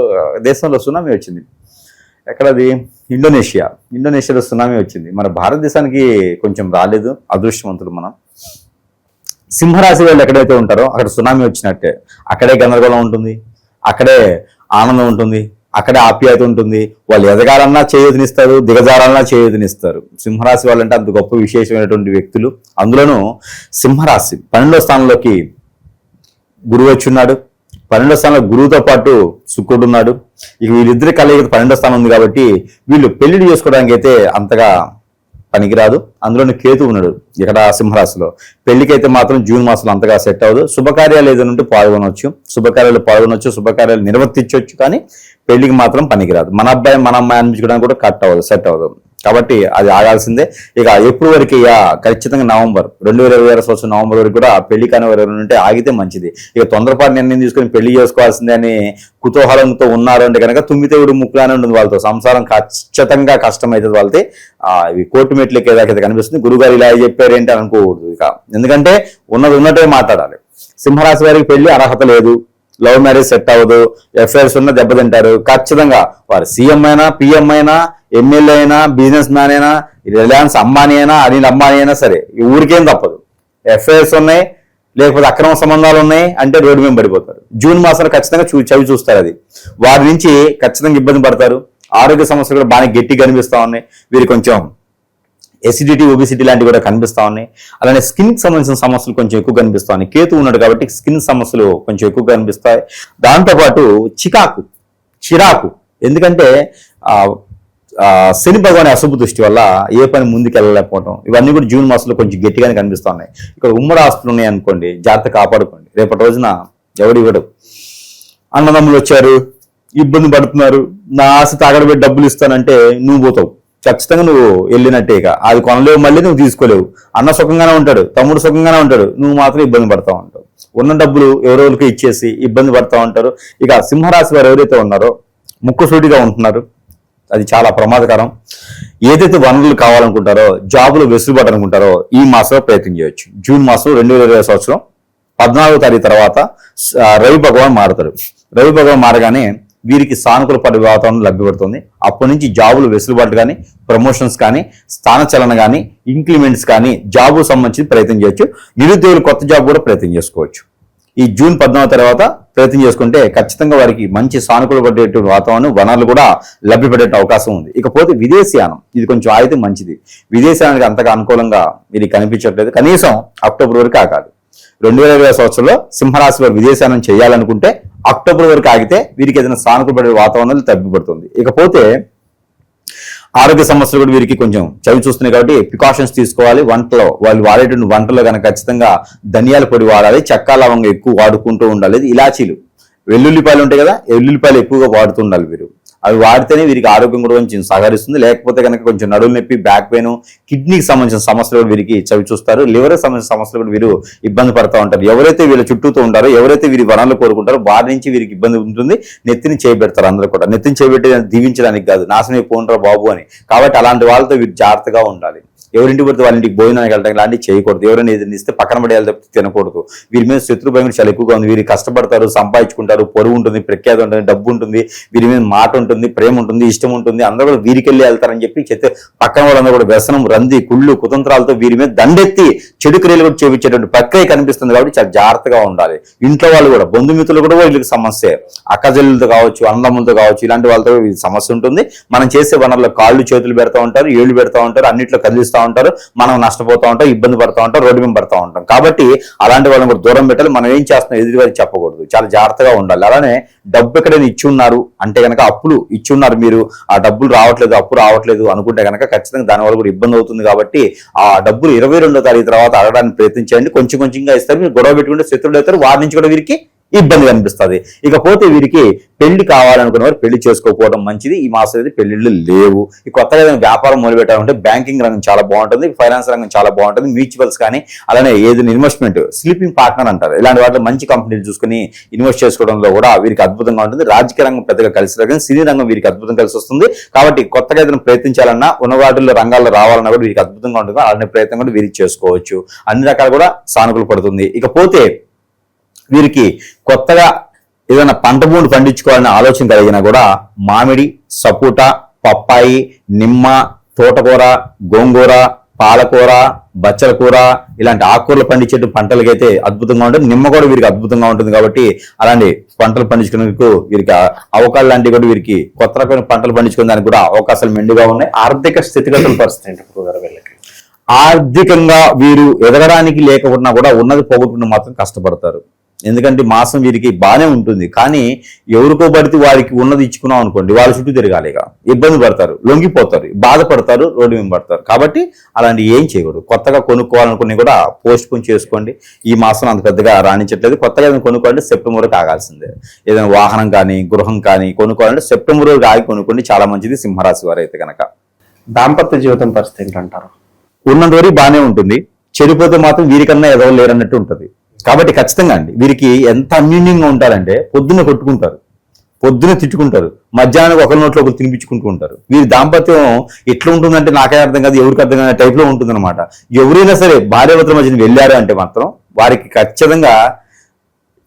దేశంలో సునామీ వచ్చింది. ఎక్కడది? ఇండోనేషియాలో సునామీ వచ్చింది. మన భారతదేశానికి కొంచెం రాలేదు. అదృష్టవంతులు మనం. సింహరాశి వాళ్ళు ఎక్కడైతే ఉంటారో అక్కడ సునామీ వచ్చినట్టే. అక్కడే గందరగోళం ఉంటుంది, అక్కడే ఆనందం ఉంటుంది, అక్కడే ఆప్యాయత ఉంటుంది. వాళ్ళు ఎదగాలన్నా చేయూతనిస్తారు, దిగజారాలన్నా చేయూతనిస్తారు. సింహరాశి వాళ్ళంటే అంత గొప్ప విశేషమైనటువంటి వ్యక్తులు. అందులోనూ సింహరాశి 12వ స్థానంలోకి గురువు వచ్చి ఉన్నాడు. 12వ స్థానంలో గురువుతో పాటు శుక్రుడు ఉన్నాడు. ఇక వీళ్ళిద్దరి కలయిక 12వ స్థానం ఉంది కాబట్టి వీళ్ళు పెళ్లిళ్ళు చేసుకోవడానికి అయితే అంతగా పనికిరాదు. అందులోని కేతు ఉన్నాడు ఇక్కడ సింహరాశిలో. పెళ్లికైతే మాత్రం జూన్ మాసంలో అంతగా సెట్ అవ్వదు. శుభకార్యాలు ఏదైనా పాల్గొనవచ్చు, శుభకార్యాలు నిర్వర్తించవచ్చు, కానీ పెళ్లికి మాత్రం పనికిరాదు. మన అబ్బాయి మన అమ్మాయి అనిపించుకోవడానికి కూడా సెట్ అవ్వదు. కాబట్టి అది ఆగాల్సిందే. ఇక ఎప్పుడు వరకు ఖచ్చితంగా నవంబర్ 2026 సంవత్సరం నవంబర్ వరకు కూడా పెళ్లి కాని వారు ఉంటే ఆగితే మంచిది. ఇక తొందరపాటు నిర్ణయం తీసుకుని పెళ్లి చేసుకోవాల్సిందే అని కుతూహలంతో ఉన్నారు అంటే కనుక తుమ్మితేవుడు ముక్కులానే ఉంటుంది. వాళ్ళతో సంసారం ఖచ్చితంగా కష్టమవుతుంది. వాళ్ళతో ఇవి కోర్టు మెట్లకి ఏదాకైతే కనిపిస్తుంది. గురుగారు ఇలా చెప్పారు ఏంటి అనుకోకూడదు. ఇక ఎందుకంటే ఉన్నట్టే మాట్లాడాలి. సింహరాశి వారికి పెళ్లి అర్హత లేదు, లవ్ మ్యారేజ్ సెట్ అవ్వదు, ఎఫ్ఐఆర్స్ ఉన్న దెబ్బతింటారు. ఖచ్చితంగా వారు సీఎం అయినా, పిఎం అయినా, ఎమ్మెల్యే అయినా, బిజినెస్ మ్యాన్ అయినా, రిలయన్స్ అంబానీ అయినా, అనిల్ అంబానీ అయినా సరే ఈ ఊరికేం తప్పదు. ఎఫ్ఐఆర్స్ ఉన్నాయి, లేకపోతే అక్రమ సంబంధాలు ఉన్నాయి అంటే రోడ్డు మీద పడిపోతారు. జూన్ మాసంలో ఖచ్చితంగా చవి చూస్తారు. అది వారి నుంచి ఖచ్చితంగా ఇబ్బంది పడతారు. ఆరోగ్య సమస్యలు కూడా బాగా గట్టిగా కనిపిస్తా ఉన్నాయి. వీరు కొంచెం ఎసిడిటీ, ఒబిసిటీ లాంటివి కూడా కనిపిస్తా ఉన్నాయి. అలానే స్కిన్ కి సంబంధించిన సమస్యలు కొంచెం ఎక్కువ కనిపిస్తా ఉన్నాయి. కేతు ఉన్నాడు కాబట్టి స్కిన్ సమస్యలు కొంచెం ఎక్కువ కనిపిస్తాయి. దాంతోపాటు చిరాకు, ఎందుకంటే శని భగవాని అశుభ దృష్టి వల్ల ఏ పని ముందుకు వెళ్ళలేకపోవడం, ఇవన్నీ కూడా జూన్ మాసంలో కొంచెం గట్టిగానే కనిపిస్తా ఉన్నాయి. ఇక్కడ ఉమ్మడి ఆస్తులు ఉన్నాయి అనుకోండి, జాగ్రత్త కాపాడుకోండి. రేపటి రోజున ఎవడు అన్నదమ్ములు వచ్చారు, ఇబ్బంది పడుతున్నారు, నా ఆశ తాగడబెట్టి డబ్బులు ఇస్తానంటే నువ్వు పోతావు. ఖచ్చితంగా నువ్వు వెళ్ళినట్టే. ఇక అది కొనలేవు, మళ్ళీ నువ్వు తీసుకోలేవు. అన్న సుఖంగానే ఉంటాడు, తమ్ముడు సుఖంగానే ఉంటాడు, నువ్వు మాత్రం ఇబ్బంది పడతా ఉంటావు. ఉన్న డబ్బులు ఎవరెవరికి ఇచ్చేసి ఇబ్బంది పడతా ఉంటారు. ఇక సింహరాశి వారు ఎవరైతే ఉన్నారో ముక్కుసూటిగా ఉంటున్నారు, అది చాలా ప్రమాదకరం. ఏదైతే వనరులు కావాలనుకుంటారో, జాబులు వెసులుబాటు అనుకుంటారో ఈ మాసంలో ప్రయత్నం చేయొచ్చు. జూన్ మాసం 2020 సంవత్సరం 14వ తారీఖు తర్వాత రవి భగవాన్ మారుతాడు. రవి భగవాన్ మారగానే వీరికి సానుకూల వాతావరణం లభ్యపడుతుంది. అప్పటి నుంచి జాబులు వెసులుబాటు కానీ, ప్రమోషన్స్ కానీ, స్థానచలన కానీ, ఇంక్రిమెంట్స్ కానీ, జాబు సంబంధించి ప్రయత్నం చేయొచ్చు. నిరుద్యోగులు కొత్త జాబ్ కూడా ప్రయత్నం చేసుకోవచ్చు. ఈ జూన్ 14 తర్వాత ప్రయత్నం చేసుకుంటే ఖచ్చితంగా వారికి మంచి సానుకూల పడేటువంటి వాతావరణం, వనరులు కూడా లభ్యపడే అవకాశం ఉంది. ఇకపోతే విదేశీయానం, ఇది కొంచెం ఆగితే మంచిది. విదేశీయానానికి అంతగా అనుకూలంగా ఇది కనిపించట్లేదు. కనీసం అక్టోబర్ వరకు ఆగాలి. 2020 సంవత్సరంలో సింహరాశి వారు విదేశానం చేయాలనుకుంటే అక్టోబర్ వరకు ఆగితే వీరికి ఏదైనా సానుకూల పడే వాతావరణాలు తగ్గిపడుతుంది. ఇకపోతే ఆరోగ్య సమస్యలు కూడా వీరికి కొంచెం చవి చూస్తున్నాయి కాబట్టి ప్రికాషన్స్ తీసుకోవాలి. వంటలో వాళ్ళు వాడేటువంటి వంటలో కనుక ఖచ్చితంగా ధనియాల పొడి వాడాలి, చెక్క లవంగా ఎక్కువ వాడుకుంటూ ఉండాలి. ఇలాచీలు, వెల్లుల్లిపాయలు ఉంటాయి కదా, వెల్లుల్లిపాయలు ఎక్కువగా వాడుతూ ఉండాలి వీరు. అవి వాడితేనే వీరికి ఆరోగ్యం కూడా కొంచెం సహకరిస్తుంది. లేకపోతే కనుక కొంచెం నడులు నొప్పి, బ్యాక్ పెయిన్, కిడ్నీకి సంబంధించిన సమస్యలు కూడా వీరికి చవి చూస్తారు. లివర్ సంబంధించిన సమస్యలు కూడా వీరు ఇబ్బంది పడుతూ ఉంటారు. ఎవరైతే వీళ్ళ చుట్టూతో ఉంటారో, ఎవరైతే వీరి వనాలు కోరుకుంటారో వారి నుంచి వీరికి ఇబ్బంది ఉంటుంది. నెత్తిని చేయబెడతారు. అందరూ కూడా నెత్తిని చేయబెట్టి దీవించడానికి కాదు, నాశనం పోనరా బాబు అని. కాబట్టి అలాంటి వాళ్ళతో వీరు జాగ్రత్తగా ఉండాలి. ఎవరింటి పడితే వాళ్ళ ఇంటికి భోజనానికి వెళ్ళడం ఇలాంటివి చేయకూడదు. ఎవరైనా ఏదైనా ఇస్తే పక్కన పడేయాలి తప్పితే తినకూడదు. వీరి మీద శత్రు భయం చాలా ఎక్కువగా ఉంది. వీరు కష్టపడతారు, సంపాదించుకుంటారు, పొరుగు ఉంటుంది, ప్రఖ్యాతి ఉంటుంది, డబ్బు ఉంటుంది, వీరి మీద మాట ఉంటుంది, ప్రేమ ఉంటుంది, ఇష్టం ఉంటుంది. అందరూ కూడా వీరికెళ్ళి వెళ్తారని చెప్పి పక్కన వాళ్ళందరూ కూడా వ్యసనం, రంది, కుళ్ళు, కుతంత్రాలతో వీరి మీద దండెత్తి చెడు క్రియలు కూడా చేపించేటువంటి ప్రక్రియ కనిపిస్తుంది. కాబట్టి చాలా జాగ్రత్తగా ఉండాలి. ఇంట్లో వాళ్ళు కూడా, బంధుమిత్రులు కూడా వీళ్ళకి సమస్య, అక్కజల్లులతో కావచ్చు, అన్నదమ్ములతో కావచ్చు, ఇలాంటి వాళ్ళతో సమస్య ఉంటుంది. మనం చేసే వనరులో కాళ్ళు చేతులు పెడతా ఉంటారు, ఏళ్ళు పెడతా ఉంటారు, అన్నిట్లో కదిలిస్తూ ఉంటారు. మనం నష్టపోతూ ఉంటాం, ఇబ్బంది పడతా ఉంటాం, రోడ్డు మీద పడతా ఉంటాం. కాబట్టి అలాంటి వాళ్ళని కూడా దూరం పెట్టాలి. మనం ఏం చేస్తున్నాం ఎదుటి వారికి చెప్పకూడదు. చాలా జాగ్రత్తగా ఉండాలి. అలానే డబ్బు ఎక్కడైనా ఇచ్చి ఉన్నారు అంటే కనుక, అప్పులు ఇచ్చి ఉన్నారు, మీరు ఆ డబ్బులు రావట్లేదు, అప్పు రావట్లేదు అనుకుంటే కనుక ఖచ్చితంగా దానివల్ల కూడా ఇబ్బంది అవుతుంది. కాబట్టి ఆ డబ్బులు 22వ తారీఖు తర్వాత అడగడానికి ప్రయత్నించండి. కొంచెం కొంచెంగా ఇస్తారు. మీరు గొడవ పెట్టుకుంటే శత్రువులు అవుతారు. వారి నుంచి కూడా వీరికి ఇబ్బంది కనిపిస్తుంది. ఇకపోతే వీరికి పెళ్లి కావాలనుకున్న వారు పెళ్లి చేసుకోకపోవడం మంచిది. ఈ మాసం అయితే పెళ్లిళ్ళు లేవు. ఈ కొత్తగా ఏదైనా వ్యాపారం మొదలు పెట్టాలంటే బ్యాంకింగ్ రంగం చాలా బాగుంటుంది, ఫైనాన్స్ రంగం చాలా బాగుంటుంది, మ్యూచువల్స్ కానీ, అలానే ఏదైనా ఇన్వెస్ట్మెంట్, స్లీపింగ్ పార్ట్నర్ అంటారు, ఇలాంటి వాటిలో మంచి కంపెనీలు చూసుకుని ఇన్వెస్ట్ చేసుకోవడంలో కూడా వీరికి అద్భుతంగా ఉంటుంది. రాజకీయ రంగం పెద్దగా కలిసి రాదు, సినీ రంగం వీరికి అద్భుతం కలిసి వస్తుంది. కాబట్టి కొత్తగా ఏదైనా ప్రయత్నించాలన్నా, ఉన్న వాటిల్లో రంగాల్లో రావాలన్నా కూడా వీరికి అద్భుతంగా ఉంటుంది. అలాంటి ప్రయత్నం కూడా వీరికి చేసుకోవచ్చు. అన్ని రకాలు కూడా సానుకూల పడుతుంది. ఇకపోతే వీరికి కొత్తగా ఏదైనా పంట భూమిని పండించుకోవాలనే ఆలోచన కలిగినా కూడా మామిడి, సపోటా, పప్పాయి, నిమ్మ, తోటకూర, గోంగూర, పాలకూర, బచ్చల కూర ఇలాంటి ఆకుకూరలు పండించే పంటలకైతే అద్భుతంగా ఉంటుంది. నిమ్మ కూడా వీరికి అద్భుతంగా ఉంటుంది. కాబట్టి అలాంటి పంటలు పండించుకునేందుకు వీరికి అవకాశాలు లాంటివి కూడా వీరికి కొత్త రకమైన పంటలు పండించుకునే దానికి కూడా అవకాశాలు మెండుగా ఉన్నాయి. ఆర్థిక స్థితిగతుల పరిస్థితి ఏంటి వీళ్ళకి? ఆర్థికంగా వీరు ఎదగడానికి లేకపోయినా కూడా ఉన్నది పోగొట్టుకుని మాత్రం కష్టపడతారు. ఎందుకంటే మాసం వీరికి బాగానే ఉంటుంది. కానీ ఎవరికో పడితే వారికి ఉన్నది ఇచ్చుకున్నాం అనుకోండి, వాళ్ళ చుట్టూ తిరగాలిగా, ఇబ్బంది పడతారు, లొంగిపోతారు, బాధపడతారు, రోడ్డు మీద పడతారు. కాబట్టి అలాంటి ఏం చేయకూడదు. కొత్తగా కొనుక్కోవాలనుకుని కూడా పోస్ట్ పోన్ చేసుకోండి. ఈ మాసం అంత పెద్దగా రాణించట్లేదు. కొత్తగా ఏదైనా కొనుక్కోవాలంటే సెప్టెంబర్ వరకు ఆగాల్సిందే. ఏదైనా వాహనం కానీ, గృహం కానీ కొనుక్కోవాలంటే సెప్టెంబర్ వరకు ఆగి కొనుక్కోండి, చాలా మంచిది. సింహరాశి వారు అయితే కనుక దాంపత్య జీవితం పరిస్థితి ఏంటంటారు? ఉన్నంత వరకు బాగానే ఉంటుంది. చెడిపోతే మాత్రం వీరికన్నా ఏదో లేరన్నట్టు ఉంటుంది. కాబట్టి ఖచ్చితంగా అండి వీరికి ఎంత అన్యూన్యంగా ఉంటారంటే, పొద్దున్న కొట్టుకుంటారు, పొద్దున తిట్టుకుంటారు, మధ్యాహ్నం ఒకరి నోట్లో ఒకరు తినిపించుకుంటూ ఉంటారు. వీరి దాంపత్యం ఎట్లా ఉంటుందంటే నాకే అర్థం కాదు, ఎవరికి అర్థం కాని టైప్లో ఉంటుందన్నమాట. ఎవరైనా సరే భార్యాభర్తల మధ్యన వెళ్ళారు అంటే మాత్రం వారికి ఖచ్చితంగా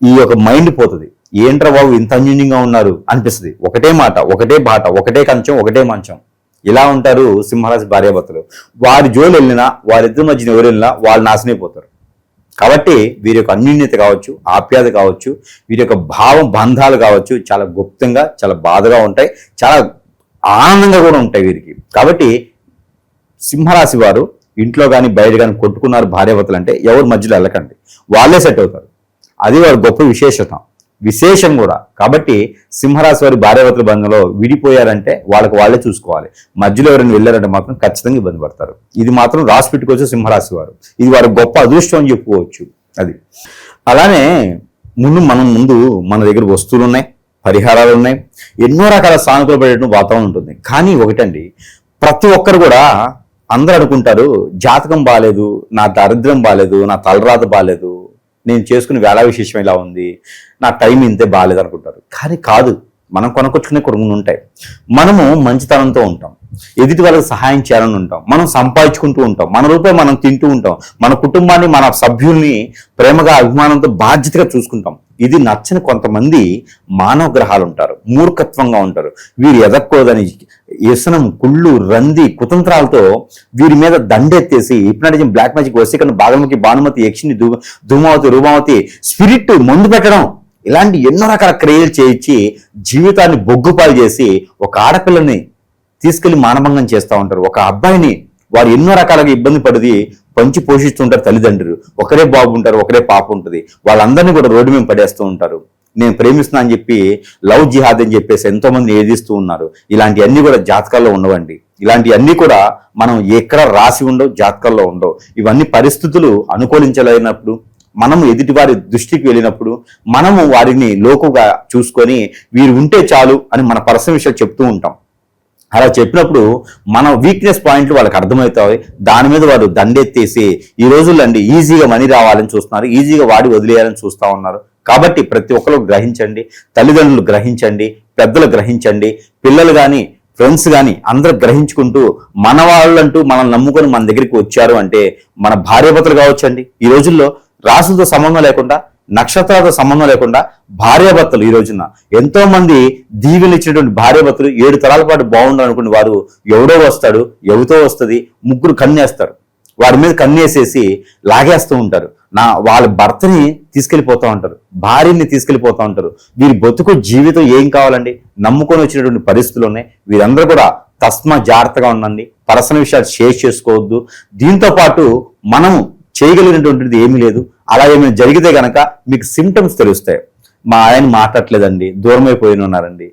ఈ యొక్క మైండ్ పోతుంది. ఏంట్రా బాబు ఇంత అన్యూన్యంగా ఉన్నారు అనిపిస్తుంది. ఒకటే మాట, ఒకటే బాట, ఒకటే కంచం, ఒకటే మంచం, ఇలా ఉంటారు సింహరాశి భార్యాభర్తలు. వారి జోలు వెళ్ళినా, వారిద్దరి మధ్యన ఎవరు వెళ్ళినా వాళ్ళు నాశనైపోతారు. కాబట్టి వీరి యొక్క అన్యూన్యత కావచ్చు, ఆప్యాయత కావచ్చు, వీరి యొక్క భావం బంధాలు కావచ్చు చాలా గుప్తంగా, చాలా బాధగా ఉంటాయి, చాలా ఆనందంగా కూడా ఉంటాయి వీరికి. కాబట్టి సింహరాశి వారు ఇంట్లో కానీ బయట కానీ కొట్టుకున్నారు భార్యాభర్తలు అంటే ఎవరి మధ్యలో వెళ్ళకండి, వాళ్ళే సెట్ అవుతారు. అది వారి గొప్ప విశేషం కూడా. కాబట్టి సింహరాశి వారి భార్యాభర్తల బంధంలో విడిపోయారంటే వాళ్ళే చూసుకోవాలి. మధ్యలో ఎవరైనా వెళ్ళారంటే మాత్రం ఖచ్చితంగా ఇబ్బంది పడతారు. ఇది మాత్రం రాసి పెట్టుకోవచ్చు సింహరాశి వారు. ఇది వారి గొప్ప అదృష్టం అని చెప్పుకోవచ్చు. అది అలానే ముందు మన దగ్గర వస్తువులు ఉన్నాయి, పరిహారాలు ఉన్నాయి, ఎన్నో రకాల సానుకూల పడేటువంటి వాతావరణం ఉంటుంది. కానీ ఒకటండి, ప్రతి ఒక్కరు కూడా అందరూ అనుకుంటారు జాతకం బాగాలేదు, నా దరిద్రం బాగాలేదు, నా తలరాత బాగాలేదు, నేను చేసుకునే వేళ విశేషం ఇలా ఉంది, నా టైం ఇంతే బాగాలేదు అనుకుంటారు. కానీ కాదు, మనం కొనుక్కొచ్చుకునే కొన్ని ఉంటాయి. మనము మంచితనంతో ఉంటాం, ఎదుటి వాళ్ళకి సహాయం చేయాలని ఉంటాం, మనం సంపాదించుకుంటూ ఉంటాం, మన రూపాయి మనం తింటూ ఉంటాం, మన కుటుంబాన్ని, మన సభ్యుల్ని ప్రేమగా, అభిమానంతో, బాధ్యతగా చూసుకుంటాం. ఇది నచ్చని కొంతమంది మానవ గ్రహాలు ఉంటారు, మూర్ఖత్వంగా ఉంటారు. వీరు ఎదక్కూడదని వ్యసనం, కుళ్ళు, రంది, కుతంత్రాలతో వీరి మీద దండెత్తేసి హిప్నాటిజం, బ్లాక్ మ్యాజిక్, వశీకరణ, భాగముఖి, భానుమతి, యక్షిని, ధూమావతి, రూపావతి, స్పిరిట్, మందు పెట్టడం, ఇలాంటి ఎన్నో రకాల క్రియలు చేయించి జీవితాన్ని బొగ్గుపాలు చేసి ఒక ఆడపిల్లని తీసుకెళ్లి మానభంగం చేస్తూ ఉంటారు. ఒక అబ్బాయిని వారు ఎన్నో రకాలుగా ఇబ్బంది పడి పంచి పోషిస్తుంటారు తల్లిదండ్రులు. ఒకరే బాబు ఉంటారు, ఒకరే పాప ఉంటుంది. వాళ్ళందరినీ కూడా రోడ్డు మీద పడేస్తూ ఉంటారు. నేను ప్రేమిస్తున్నా అని చెప్పి లవ్ జిహాద్ అని చెప్పేసి ఎంతో మంది ఏదిస్తూ ఉన్నారు. ఇలాంటివన్నీ కూడా జాతకాల్లో ఉండవండి. ఇలాంటివన్నీ కూడా మనం ఎక్కడ రాసి ఉండవు, జాతకాల్లో ఉండవు. ఇవన్నీ పరిస్థితులు అనుకూలించలేనప్పుడు, మనము ఎదుటి వారి దృష్టికి వెళ్ళినప్పుడు మనము వారిని లోకుగా చూసుకొని వీరు ఉంటే చాలు అని మన పర్సనల్ విషయాలు చెప్తూ ఉంటాం. అలా చెప్పినప్పుడు మన వీక్నెస్ పాయింట్లు వాళ్ళకి అర్థమవుతాయి. దాని మీద వారు దండెత్తేసి ఈ రోజుల్లో అండి ఈజీగా మనీ రావాలని చూస్తున్నారు, ఈజీగా వాడి వదిలేయాలని చూస్తూ ఉన్నారు. కాబట్టి ప్రతి ఒక్కరు గ్రహించండి, తల్లిదండ్రులు గ్రహించండి, పెద్దలు గ్రహించండి, పిల్లలు కానీ ఫ్రెండ్స్ కానీ అందరూ గ్రహించుకుంటూ మన వాళ్ళంటూ మనల్ని నమ్ముకొని మన దగ్గరికి వచ్చారు అంటే మన భార్యాభర్తలు కావచ్చండి. ఈ రోజుల్లో రాసులతో సంబంధం లేకుండా, నక్షత్రాలతో సంబంధం లేకుండా భార్యాభర్తలు ఈ రోజున ఎంతో మంది దీవెలు ఇచ్చినటువంటి భార్యాభర్తలు 7 తరాల పాటు బాగుండాలి అనుకుని వారు ఎవడో వస్తాడు, ఎవరితో వస్తుంది, ముగ్గురు కన్నేస్తారు, వారి మీద కన్నేసేసి లాగేస్తూ ఉంటారు. వాళ్ళ భర్తని తీసుకెళ్లిపోతూ ఉంటారు, భార్యని తీసుకెళ్లిపోతూ ఉంటారు. వీరి బతుకు జీవితం ఏం కావాలండి? నమ్ముకొని వచ్చినటువంటి పరిస్థితులు ఉన్నాయి. వీరందరూ కూడా తస్మా జాగ్రత్తగా ఉండండి, పర్సనల్ విషయాలు షేర్ చేసుకోవద్దు. దీంతో పాటు మనము చేయగలిగినటువంటిది ఏమీ లేదు. అలా ఏమైనా జరిగితే గనక మీకు సిమ్టమ్స్ తెలుస్తాయి. మా ఆయన మాట్లాడలేదండి, దూరం అయిపోయిన ఉన్నారండి,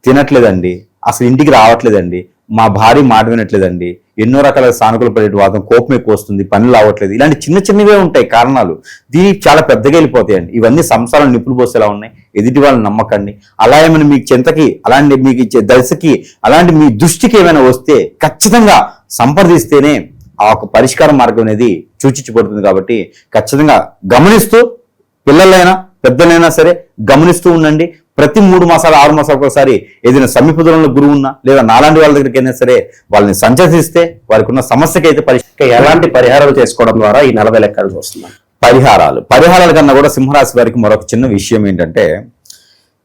తినట్లేదండి, అసలు ఇంటికి రావట్లేదండి, మా భార్య మాట వినట్లేదండి, ఎన్నో రకాల సానుకూల పడే వాదం, కోపం ఎక్కువ వస్తుంది, పనులు అవ్వట్లేదు, ఇలాంటి చిన్న చిన్నవే ఉంటాయి కారణాలు. దీనికి చాలా పెద్దగా వెళ్ళిపోతాయండి. ఇవన్నీ సంసారాలు నిప్పులు పోసేలా ఉన్నాయి. ఎదుటి వాళ్ళని నమ్మకండి. అలా ఏమైనా మీకు చింతకి, అలాంటి మీకు ఇచ్చే దశకి, అలాంటి మీ దృష్టికి ఏమైనా వస్తే ఖచ్చితంగా సంప్రదిస్తేనే ఆ ఒక పరిష్కార మార్గం అనేది సూచించబడుతుంది. కాబట్టి ఖచ్చితంగా గమనిస్తూ, పిల్లలైనా పెద్దలైనా సరే గమనిస్తూ ఉండండి. ప్రతి 3 మాసాలు 6 మాసాలకు ఒకసారి ఏదైనా సమీప దూరంలో గురువు ఉన్నా లేదా నాలాంటి వాళ్ళ దగ్గరికి అయినా సరే వాళ్ళని సంచరిస్తే వారికి ఉన్న సమస్యకి అయితే ఎలాంటి పరిహారాలు చేసుకోవడం ద్వారా ఈ 40 లెక్కలు వస్తున్నాయి? పరిహారాల కన్నా కూడా సింహరాశి వారికి మరొక చిన్న విషయం ఏంటంటే,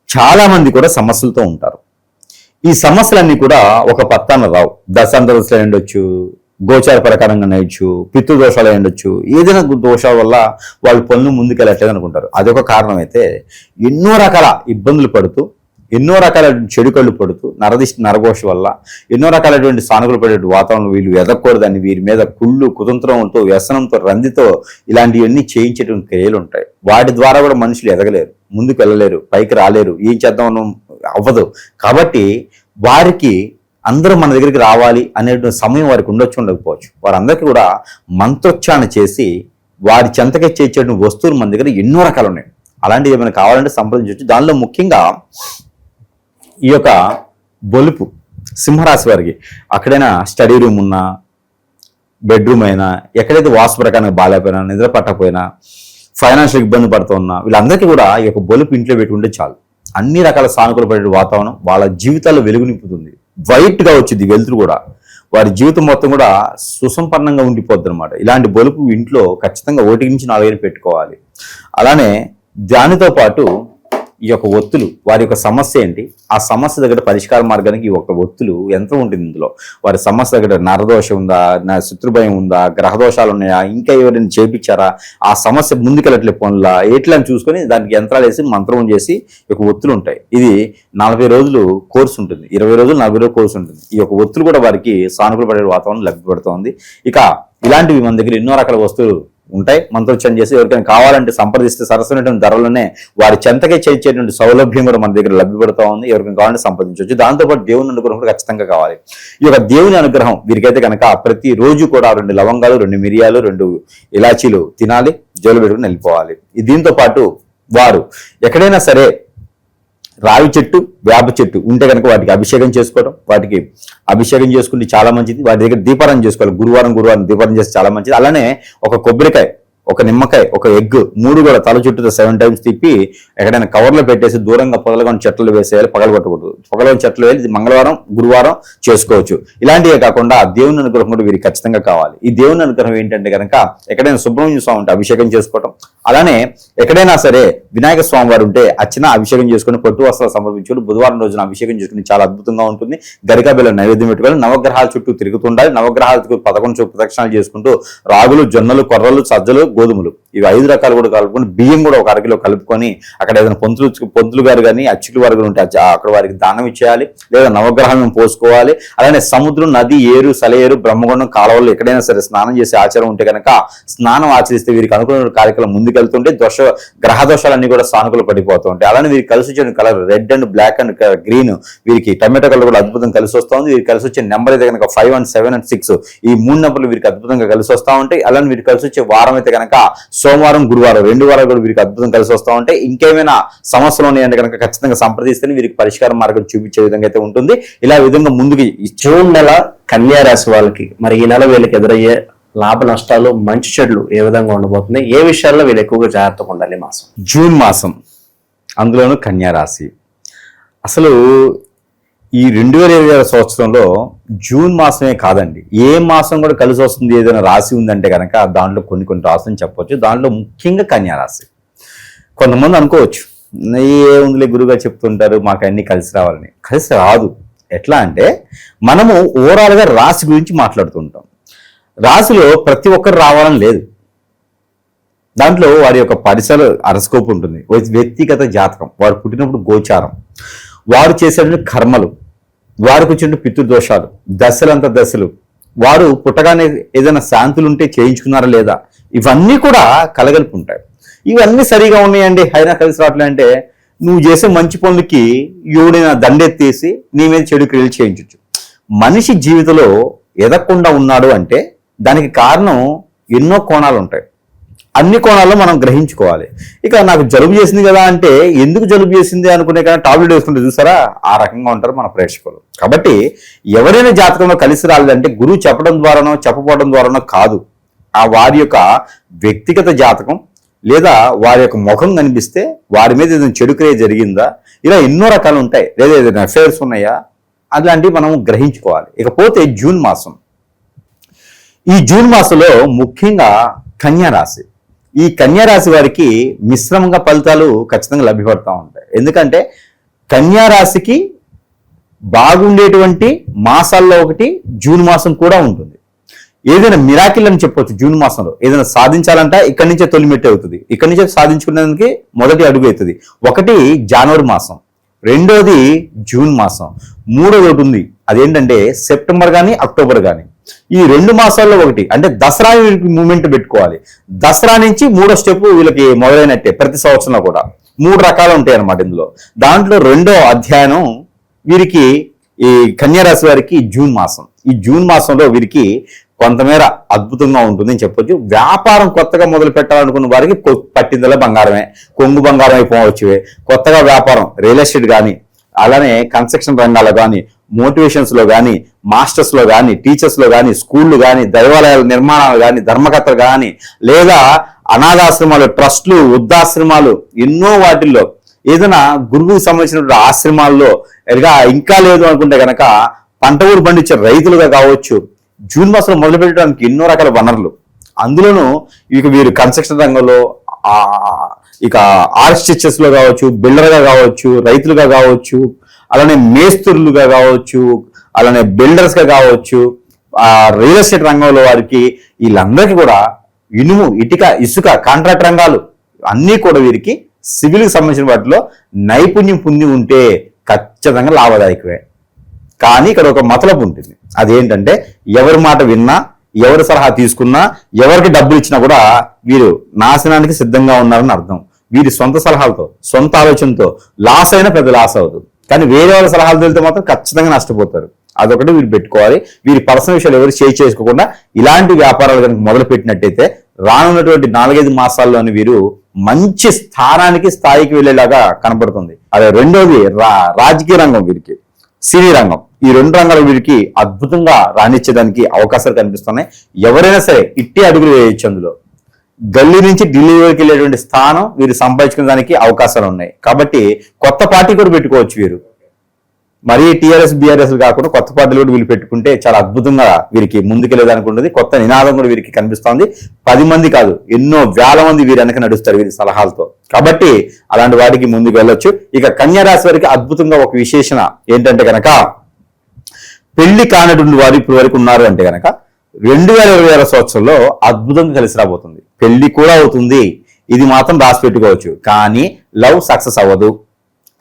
చాలా మంది కూడా సమస్యలతో ఉంటారు. ఈ సమస్యలన్నీ కూడా ఒక పత్తాన రావు. దశాంతరదశలు ఉండొచ్చు, గోచార ప్రకారంగా ఉండొచ్చు, పితృదోషాలు ఉండొచ్చు, ఏదైనా దోషాల వల్ల వాళ్ళు పనులు ముందుకెళ్ళట్లేదు అనుకుంటారు. అదొక కారణం అయితే ఎన్నో రకాల ఇబ్బందులు పడుతూ, ఎన్నో రకాల చెడు కళ్ళు పడుతూ, నరదిష్టి నరఘోష వల్ల ఎన్నో రకాలైనటువంటి సానుకూల పడే వాతావరణం వీళ్ళు ఎదగకూడదని వీరి మీద కుళ్ళు కుతంత్రంతో, వ్యసనంతో, రందితో ఇలాంటివన్నీ చేయించేటువంటి క్రియలు ఉంటాయి. వాటి ద్వారా కూడా మనుషులు ఎదగలేరు, ముందుకు వెళ్ళలేరు, పైకి రాలేరు, ఏం చేద్దాం అవ్వదు. కాబట్టి వారికి అందరూ మన దగ్గరికి రావాలి అనే సమయం వారికి ఉండకపోవచ్చు. వారందరికీ కూడా మంత్రోచ్చారణ చేసి వారి చెంతకే చేర్చేటువంటి వస్తువులు మన దగ్గర ఎన్నో రకాలు ఉన్నాయి. అలాంటివి ఏమైనా కావాలంటే సంప్రదించవచ్చు. దానిలో ముఖ్యంగా ఈ యొక్క బొలుపు సింహరాశి వారికి అక్కడైనా స్టడీ రూమ్ ఉన్నా, బెడ్రూమ్ అయినా, ఎక్కడైతే వాస్తు ప్రకారంగా బాగాలేకపోయినా, నిద్ర పట్టకపోయినా, ఫైనాన్షియల్ ఇబ్బంది పడుతున్నా, వీళ్ళందరికీ కూడా ఈ యొక్క బొలుపు ఇంట్లో పెట్టుకుంటే చాలు. అన్ని రకాల సానుకూల పడే వాతావరణం వాళ్ళ జీవితాల్లో వెలుగు నింపుతుంది. వైట్గా వచ్చింది వెలుతురు కూడా, వారి జీవితం మొత్తం కూడా సుసంపన్నంగా ఉండిపోద్ది అనమాట. ఇలాంటి బొలుపు ఇంట్లో ఖచ్చితంగా 1 నుంచి 4 పెట్టుకోవాలి. అలానే దానితో పాటు ఈ యొక్క ఒత్తులు, వారి యొక్క సమస్య ఏంటి, ఆ సమస్య దగ్గర పరిష్కార మార్గానికి ఈ యొక్క ఒత్తులు ఎంత ఉంటుంది ఇందులో, వారి సమస్య దగ్గర నరదోషం ఉందా, శత్రుభయం ఉందా, గ్రహదోషాలు ఉన్నాయా, ఇంకా ఎవరైనా చేపించారా, ఆ సమస్య ముందుకెళ్ళట్లే పనుల ఎట్లా అని చూసుకొని దానికి యంత్రాలు వేసి మంత్రం చేసి ఈ యొక్క ఒత్తులు ఉంటాయి. ఇది 40 రోజులు కోర్సు ఉంటుంది, 20 రోజులు 40 రోజులు కోర్సు ఉంటుంది. ఈ యొక్క ఒత్తులు కూడా వారికి సానుకూల పడే వాతావరణం లభ్యపడుతోంది. ఇక ఇలాంటివి మన దగ్గర ఎన్నో రకాల వస్తువులు ఉంటాయి. మంత్రోచ్చారణ చేసి ఎవరికైనా కావాలంటే సంప్రదిస్తే సరసమైనటువంటి ధరలోనే వారి చెంతకే చేర్చేటువంటి సౌలభ్యం కూడా మన దగ్గర లభ్యపడుతూ ఉంది. ఎవరికైనా కావాలంటే సంప్రదించవచ్చు. దాంతోపాటు దేవుని అనుగ్రహం కూడా ఖచ్చితంగా కావాలి. ఈ యొక్క దేవుని అనుగ్రహం వీరికైతే కనుక ప్రతి రోజు కూడా 2 లవంగాలు, 2 మిరియాలు, 2 ఇలాచీలు తినాలి, జోలు పెట్టుకుని వెళ్ళిపోవాలి. దీంతో పాటు వారు ఎక్కడైనా సరే రావి చెట్టు, వేప చెట్టు ఉంటే కనుక వాటికి అభిషేకం చేసుకోవడం, వాటికి అభిషేకం చేసుకుంటే చాలా మంచిది. వాటి దగ్గర దీపారాధన చేసుకోవాలి. గురువారం దీపారాధన చేస్తే చాలా మంచిది. అలానే ఒక కొబ్బరికాయ, ఒక నిమ్మకాయ, ఒక ఎగ్ 3 కూడా తల చుట్టూ 7 టైమ్స్ తిప్పి ఎక్కడైనా కవర్లో పెట్టేసి దూరంగా పొదలుకొని చెట్లు వేసేయాలి. పగలగొట్టకూడదు. పగలగొని చెట్లు వేయాలి. మంగళవారం, గురువారం చేసుకోవచ్చు. ఇలాంటివే కాకుండా దేవుని అనుగ్రహం కూడా వీరికి ఖచ్చితంగా కావాలి. ఈ దేవుని అనుగ్రహం ఏంటంటే కనుక ఎక్కడైనా సుబ్రహ్మణ్య స్వామి ఉంటే అభిషేకం చేసుకోవడం, అలానే ఎక్కడైనా సరే వినాయక స్వామి వారు ఉంటే అర్చన అభిషేకం చేసుకుని పట్టు వస్త్రాలు సమర్పించుకుని బుధవారం రోజున అభిషేకం చేసుకుని చాలా అద్భుతంగా ఉంటుంది. గరికాబెల్ల నైవేద్యం పెట్టుకోవాలి. నవగ్రహాల చుట్టూ తిరుగుతుండాలి. నవగ్రహాలకు 11 ప్రదక్షిణాలు చేసుకుంటూ రాగులు, జొన్నలు, కొర్రలు, సజ్జలు, గోధుమలు ఇవి 5 రకాలు కూడా కలుపుకొని, బియ్యం కూడా 1 అరకిలో కలుపుకొని అక్కడ ఏదైనా పొంతులు గారు కానీ అచ్చులు వారు ఉంటే అక్కడ వారికి దానం ఇచ్చేయాలి. లేదా నవగ్రహం పోసుకోవాలి. అలానే సముద్రం, నది, ఏరు, సలయేరు, బ్రహ్మగుండం, కాలువలు ఎక్కడైనా సరే స్నానం చేసే ఆచారం ఉంటే కనుక స్నానం ఆచరిస్తే వీరికి అనుకున్న కార్యక్రమం ముందుకెళ్తుంటే గ్రహ దోషాలన్నీ కూడా సానుకూల పడిపోతూ ఉంటాయి. అలానే వీరికి కలిసి వచ్చే colour red and black and green, వీరికి టమాటో కలర్ కూడా అద్భుతం కలిసి వస్తూ ఉంది. వీరికి కలిసి వచ్చే నెంబర్ అయితే కనుక 5 and 7 and 6 ఈ 3 నెంబర్లు వీరికి అద్భుతంగా కలిసి వస్తూ ఉంటాయి. అలానే వీరికి కలిసి వచ్చే వారం అయితే కనుక సోమవారం గురువారం 2 వారాలు కూడా వీరికి అద్భుతం కలిసి వస్తూ ఉంటాయి. ఇంకేమైనా సమస్యలు ఉన్నాయంటే కనుక ఖచ్చితంగా సంప్రదిస్తేనే వీరికి పరిష్కార మార్గం చూపించే విధంగా అయితే ఉంటుంది. ఇలా విధంగా ముందుకు జూన్ నెల కన్యా రాశి వాళ్ళకి మరి ఈ నెల వీళ్ళకి ఎదురయ్యే లాభ నష్టాలు మంచి చెడులు ఏ విధంగా ఉండబోతుంది, ఏ విషయాల్లో వీళ్ళు ఎక్కువగా జాగ్రత్తగా ఉండాలి మాసం? జూన్ మాసం, అందులోనూ కన్యా రాశి. అసలు ఈ 2026 సంవత్సరంలో జూన్ మాసమే కాదండి, ఏ మాసం కూడా కలిసి వస్తుంది ఏదైనా రాశి ఉందంటే కనుక దాంట్లో కొన్ని రాశులని చెప్పవచ్చు. దాంట్లో ముఖ్యంగా కన్యా రాశి. కొంతమంది అనుకోవచ్చు ఏ ఉందిలే గురువుగా చెప్తుంటారు మాకు అన్ని కలిసి రావాలని. కలిసి రాదు. ఎట్లా అంటే మనము ఓవరాల్గా రాశి గురించి మాట్లాడుతుంటాం. రాశిలో ప్రతి ఒక్కరు రావాలని లేదు. దాంట్లో వారి యొక్క పరిసర అరస్కోప్ ఉంటుంది, వ్యక్తిగత జాతకం, వారు పుట్టినప్పుడు గోచారం, వారు చేసే కర్మలు, వారికి వచ్చిన పితృదోషాలు, దశలు, వారు పుట్టగానే ఏదైనా శాంతులు ఉంటే చేయించుకున్నారా లేదా, ఇవన్నీ కూడా కలగలిపి ఉంటాయి. ఇవన్నీ సరిగా ఉన్నాయండి అయినా కలిసి రావట్లే అంటే నువ్వు చేసే మంచి పనులకి ఎవడైనా దండెత్తేసి నీ మీద చెడు క్రియలు చేయించవచ్చు. మనిషి జీవితంలో ఎదగకుండా ఉన్నాడు అంటే దానికి కారణం ఎన్నో కోణాలు ఉంటాయి. అన్ని కోణాల్లో మనం గ్రహించుకోవాలి. ఇక నాకు జలుబు చేసింది కదా అంటే ఎందుకు జలుబు చేసింది అనుకునే కానీ టాబ్లెట్ వేసుకుంటే చూసారా ఆ రకంగా ఉంటారు మన ప్రేక్షకులు. కాబట్టి ఎవరైనా జాతకంలో కలిసి రాలేదంటే గురువు చెప్పడం ద్వారానో చెప్పకపోవడం ద్వారానో కాదు, ఆ వారి యొక్క వ్యక్తిగత జాతకం లేదా వారి యొక్క ముఖం కనిపిస్తే వారి మీద ఏదైనా చెడు క్రియ జరిగిందా, ఇలా ఎన్నో రకాలు ఉంటాయి, లేదా ఏదైనా అఫైర్స్ ఉన్నాయా, అలాంటివి మనం గ్రహించుకోవాలి. ఇకపోతే జూన్ మాసం, ఈ జూన్ మాసంలో ముఖ్యంగా కన్యా రాశి. ఈ కన్యా రాశి వారికి మిశ్రమంగా ఫలితాలు ఖచ్చితంగా లభ్యపడతా ఉంటాయి. ఎందుకంటే కన్యా రాశికి బాగుండేటువంటి మాసాల్లో ఒకటి జూన్ మాసం కూడా ఉంటుంది. ఏదైనా మిరాకిల్ అని చెప్పొచ్చు. జూన్ మాసంలో ఏదైనా సాధించాలంటే ఇక్కడి నుంచే తొలిమెట్టు అవుతుంది, ఇక్కడి నుంచే సాధించుకునేందుకు మొదటి అడుగు అవుతుంది. ఒకటి జనవరి మాసం, రెండోది జూన్ మాసం, మూడోది ఒకటి ఉంది, అదేంటంటే సెప్టెంబర్ కానీ అక్టోబర్ కానీ. ఈ 2 మాసాల్లో ఒకటి అంటే దసరా మూమెంట్ పెట్టుకోవాలి. దసరా నుంచి 3వ స్టెప్ వీళ్ళకి మొదలైనట్టే. ప్రతి సంవత్సరంలో కూడా 3 రకాలు ఉంటాయి అన్నమాట. ఇందులో దాంట్లో 2వ అధ్యయనం వీరికి ఈ కన్యా రాశి వారికి జూన్ మాసం. ఈ జూన్ మాసంలో వీరికి కొంతమేర అద్భుతంగా ఉంటుంది అని చెప్పొచ్చు. వ్యాపారం కొత్తగా మొదలు పెట్టాలనుకున్న వారికి పట్టిందల బంగారమే, కొంగు బంగారం అయిపోవచ్చు. కొత్తగా వ్యాపారం రియల్ ఎస్టేట్ కానీ, అలానే కన్స్ట్రక్షన్ రంగాల్లో కానీ, మోటివేషన్స్ లో కానీ, మాస్టర్స్ లో కానీ, టీచర్స్ లో కానీ, స్కూళ్ళు కానీ, దైవాలయాల నిర్మాణాలు కానీ, ధర్మకర్తలు కానీ, లేదా అనాథాశ్రమాలు, ట్రస్టులు, వృద్ధాశ్రమాలు, ఎన్నో వాటిల్లో ఏదైనా గురువుకు సంబంధించినటువంటి ఆశ్రమాల్లో ఇంకా లేదు అనుకుంటే కనుక పంట ఊరు పండించే రైతులుగా కావచ్చు. జూన్ మాసంలో మొదలు పెట్టడానికి ఎన్నో రకాల వనరులు. అందులోనూ ఇక వీరు కన్స్ట్రక్షన్ రంగంలో, ఇక ఆర్కిటెక్చర్స్ లో కావచ్చు, బిల్డర్గా కావచ్చు, రైతులుగా కావచ్చు, అలానే మేస్త్రులుగా కావచ్చు, అలానే బిల్డర్స్ గా కావచ్చు, రియల్ ఎస్టేట్ రంగంలో వారికి వీళ్ళందరికీ కూడా ఇనుము, ఇటుక, ఇసుక, కాంట్రాక్ట్ రంగాలు అన్నీ కూడా వీరికి సివిల్కి సంబంధించిన వాటిలో నైపుణ్యం పొంది ఉంటే ఖచ్చితంగా లాభదాయకమే. కానీ ఇక్కడ ఒక మతలబు ఉంటుంది. అదేంటంటే ఎవరి మాట విన్నా, ఎవరి సలహా తీసుకున్నా, ఎవరికి డబ్బులు ఇచ్చినా కూడా వీరు నాశనానికి సిద్ధంగా ఉన్నారని అర్థం. వీరి సొంత సలహాలతో, సొంత ఆలోచనతో లాస్ అయినా పెద్ద లాస్ అవుతుంది. కానీ వేరే వాళ్ళ సలహాలు తెలితే మాత్రం ఖచ్చితంగా నష్టపోతారు. అదొకటి వీరు పెట్టుకోవాలి. వీరి పర్సనల్ విషయాలు ఎవరు షేర్ చేసుకోకుండా ఇలాంటి వ్యాపారాలు కనుక మొదలు పెట్టినట్టయితే రానున్నటువంటి 4-5 మాసాల్లోని వీరు మంచి స్థాయికి వెళ్ళేలాగా కనపడుతుంది. అదే రెండోది రాజకీయ రంగం, వీరికి సినీ రంగం, ఈ 2 రంగాలు వీరికి అద్భుతంగా రాణించేదానికి అవకాశాలు కనిపిస్తున్నాయి. ఎవరైనా సరే ఇట్టి అడుగులు వేయొచ్చు. అందులో గల్లీ నుంచి ఢిల్లీ వరకు వెళ్ళేటువంటి స్థానం వీరు సంపాదించుకునే దానికి అవకాశాలు ఉన్నాయి. కాబట్టి కొత్త పార్టీ కూడా పెట్టుకోవచ్చు వీరు. మరీ టీఆర్ఎస్ బీఆర్ఎస్ కాకుండా కొత్త పార్టీలు కూడా వీళ్ళు పెట్టుకుంటే చాలా అద్భుతంగా వీరికి ముందుకెళ్ళేదానికి ఉంటుంది. కొత్త నినాదం కూడా వీరికి కనిపిస్తోంది. 10 మంది కాదు, ఎన్నో వేల మంది వీరి వెనక నడుస్తారు వీరి సలహాలతో. కాబట్టి అలాంటి వాటికి ముందుకు వెళ్ళొచ్చు. ఇక కన్యా రాశి వారికి అద్భుతంగా ఒక విశేషణ ఏంటంటే కనుక పెళ్లి కానటువంటి వారు ఇప్పుడు వరకు ఉన్నారు అంటే కనుక 2026 సంవత్సరంలో అద్భుతంగా కలిసి రాబోతుంది. పెళ్లి కూడా అవుతుంది. ఇది మాత్రం రాసి పెట్టుకోవచ్చు. కానీ లవ్ సక్సెస్ అవ్వదు,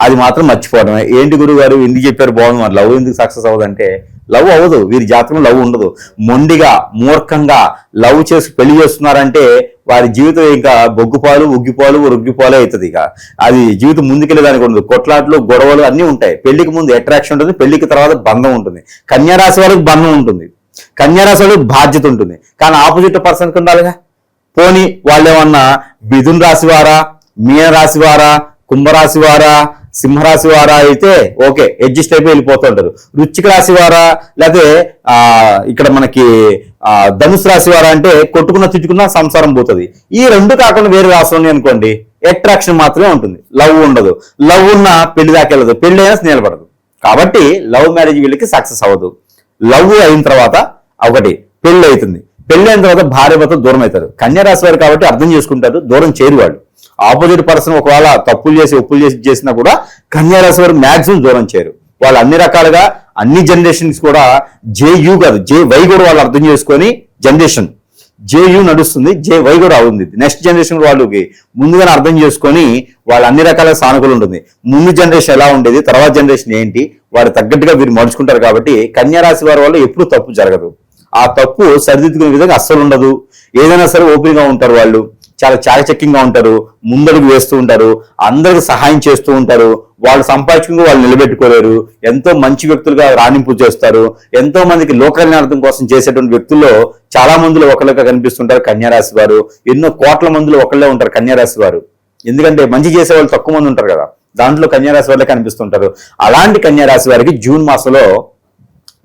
అది మాత్రం మర్చిపోవడమే. ఏంటి గురువు గారు ఎందుకు చెప్పారు బాగుంది, మరి లవ్ ఎందుకు సక్సెస్ అవ్వదు అంటే లవ్ అవ్వదు. వీరి జాతకంలో లవ్ ఉండదు. మొండిగా, మూర్ఖంగా లవ్ చేసి పెళ్లి చేస్తున్నారంటే వారి జీవితం ఇంకా బొగ్గుపాలు, ఉగ్గిపాలు, రొగ్గిపాలు అవుతుంది. ఇక అది జీవితం ముందుకెళ్ళేదానికి ఉండదు. కొట్లాట్లు, గొడవలు అన్నీ ఉంటాయి. పెళ్లికి ముందు అట్రాక్షన్ ఉంటుంది, పెళ్లికి తర్వాత బంధం ఉంటుంది. కన్యా రాశి వాళ్ళకి బంధం ఉంటుంది, కన్యా రాశి వాళ్ళకి బాధ్యత ఉంటుంది. కానీ ఆపోజిట్ పర్సన్కి ఉండాలిగా. పోని వాళ్ళు ఏమన్నా మిథున రాశి వారా, మీన రాశి వారా, కుంభరాశి వారా, సింహరాశి వారా అయితే ఓకే, అడ్జస్ట్ అయిపోయి వెళ్ళిపోతుంటారు. వృశ్చిక రాశి వారా, లేకపోతే ఇక్కడ మనకి ధనుసు రాశి వారా అంటే కొట్టుకున్న తిట్టుకున్న సంసారం పోతుంది. ఈ రెండు కాకుండా వేరే రాశి ఉన్నాయి అనుకోండి, అట్రాక్షన్ మాత్రమే ఉంటుంది, లవ్ ఉండదు. లవ్ ఉన్న పెళ్లి దాకా వెళ్ళదు, పెళ్లి అయినా నిలబడదు. కాబట్టి లవ్ మ్యారేజ్ వీళ్ళకి సక్సెస్ అవ్వదు. లవ్ అయిన తర్వాత ఒకటి పెళ్లి అవుతుంది, పెళ్లి అయిన తర్వాత భార్య భర్త దూరం అవుతారు. కన్యా రాశి వారు కాబట్టి అర్థం చేసుకుంటారు, దూరం చేరు వాళ్ళు. ఆపోజిట్ పర్సన్ ఒకవేళ తప్పులు చేసి ఒప్పులు చేసి చేసినా కూడా కన్యా రాశి వారు మ్యాక్సిమం దూరం చేయరు. వాళ్ళు అన్ని రకాలుగా అన్ని జనరేషన్స్ కూడా JU కాదు JY కూడా వాళ్ళు అర్థం చేసుకొని, జనరేషన్ JU నడుస్తుంది, JY కూడా ఉంది. నెక్స్ట్ జనరేషన్ వాళ్ళకి ముందుగానే అర్థం చేసుకొని వాళ్ళు అన్ని రకాల సానుకూలు ఉంటుంది. ముందు జనరేషన్ ఎలా ఉండేది, తర్వాత జనరేషన్ ఏంటి, వారు తగ్గట్టుగా వీరు మలుచుకుంటారు. కాబట్టి కన్యా రాశి వారి వల్ల ఎప్పుడూ తప్పు జరగదు. ఆ తప్పు సరిదిద్దుకునే విధంగా అస్సలు ఉండదు. ఏదైనా సరే ఓపెన్ గా ఉంటారు, వాళ్ళు చాలా చాకచక్యంగా ఉంటారు, ముందడుగు వేస్తూ ఉంటారు, అందరికి సహాయం చేస్తూ ఉంటారు. వాళ్ళు సంపాదించుకుని వాళ్ళు నిలబెట్టుకోలేరు. ఎంతో మంచి వ్యక్తులుగా రాణింపు చేస్తారు. ఎంతో మందికి లోక కళ్యాణార్థం కోసం చేసేటువంటి వ్యక్తుల్లో చాలా మందిలో ఒకళ్ళగా కనిపిస్తుంటారు కన్యా రాశి వారు. ఎన్నో కోట్ల మందిలో ఒకళ్ళే ఉంటారు కన్యా రాశి వారు. ఎందుకంటే మంచి చేసే వాళ్ళు తక్కువ మంది ఉంటారు కదా, దాంట్లో కన్యా రాశి వాళ్ళే కనిపిస్తుంటారు. అలాంటి కన్యా రాశి వారికి జూన్ మాసంలో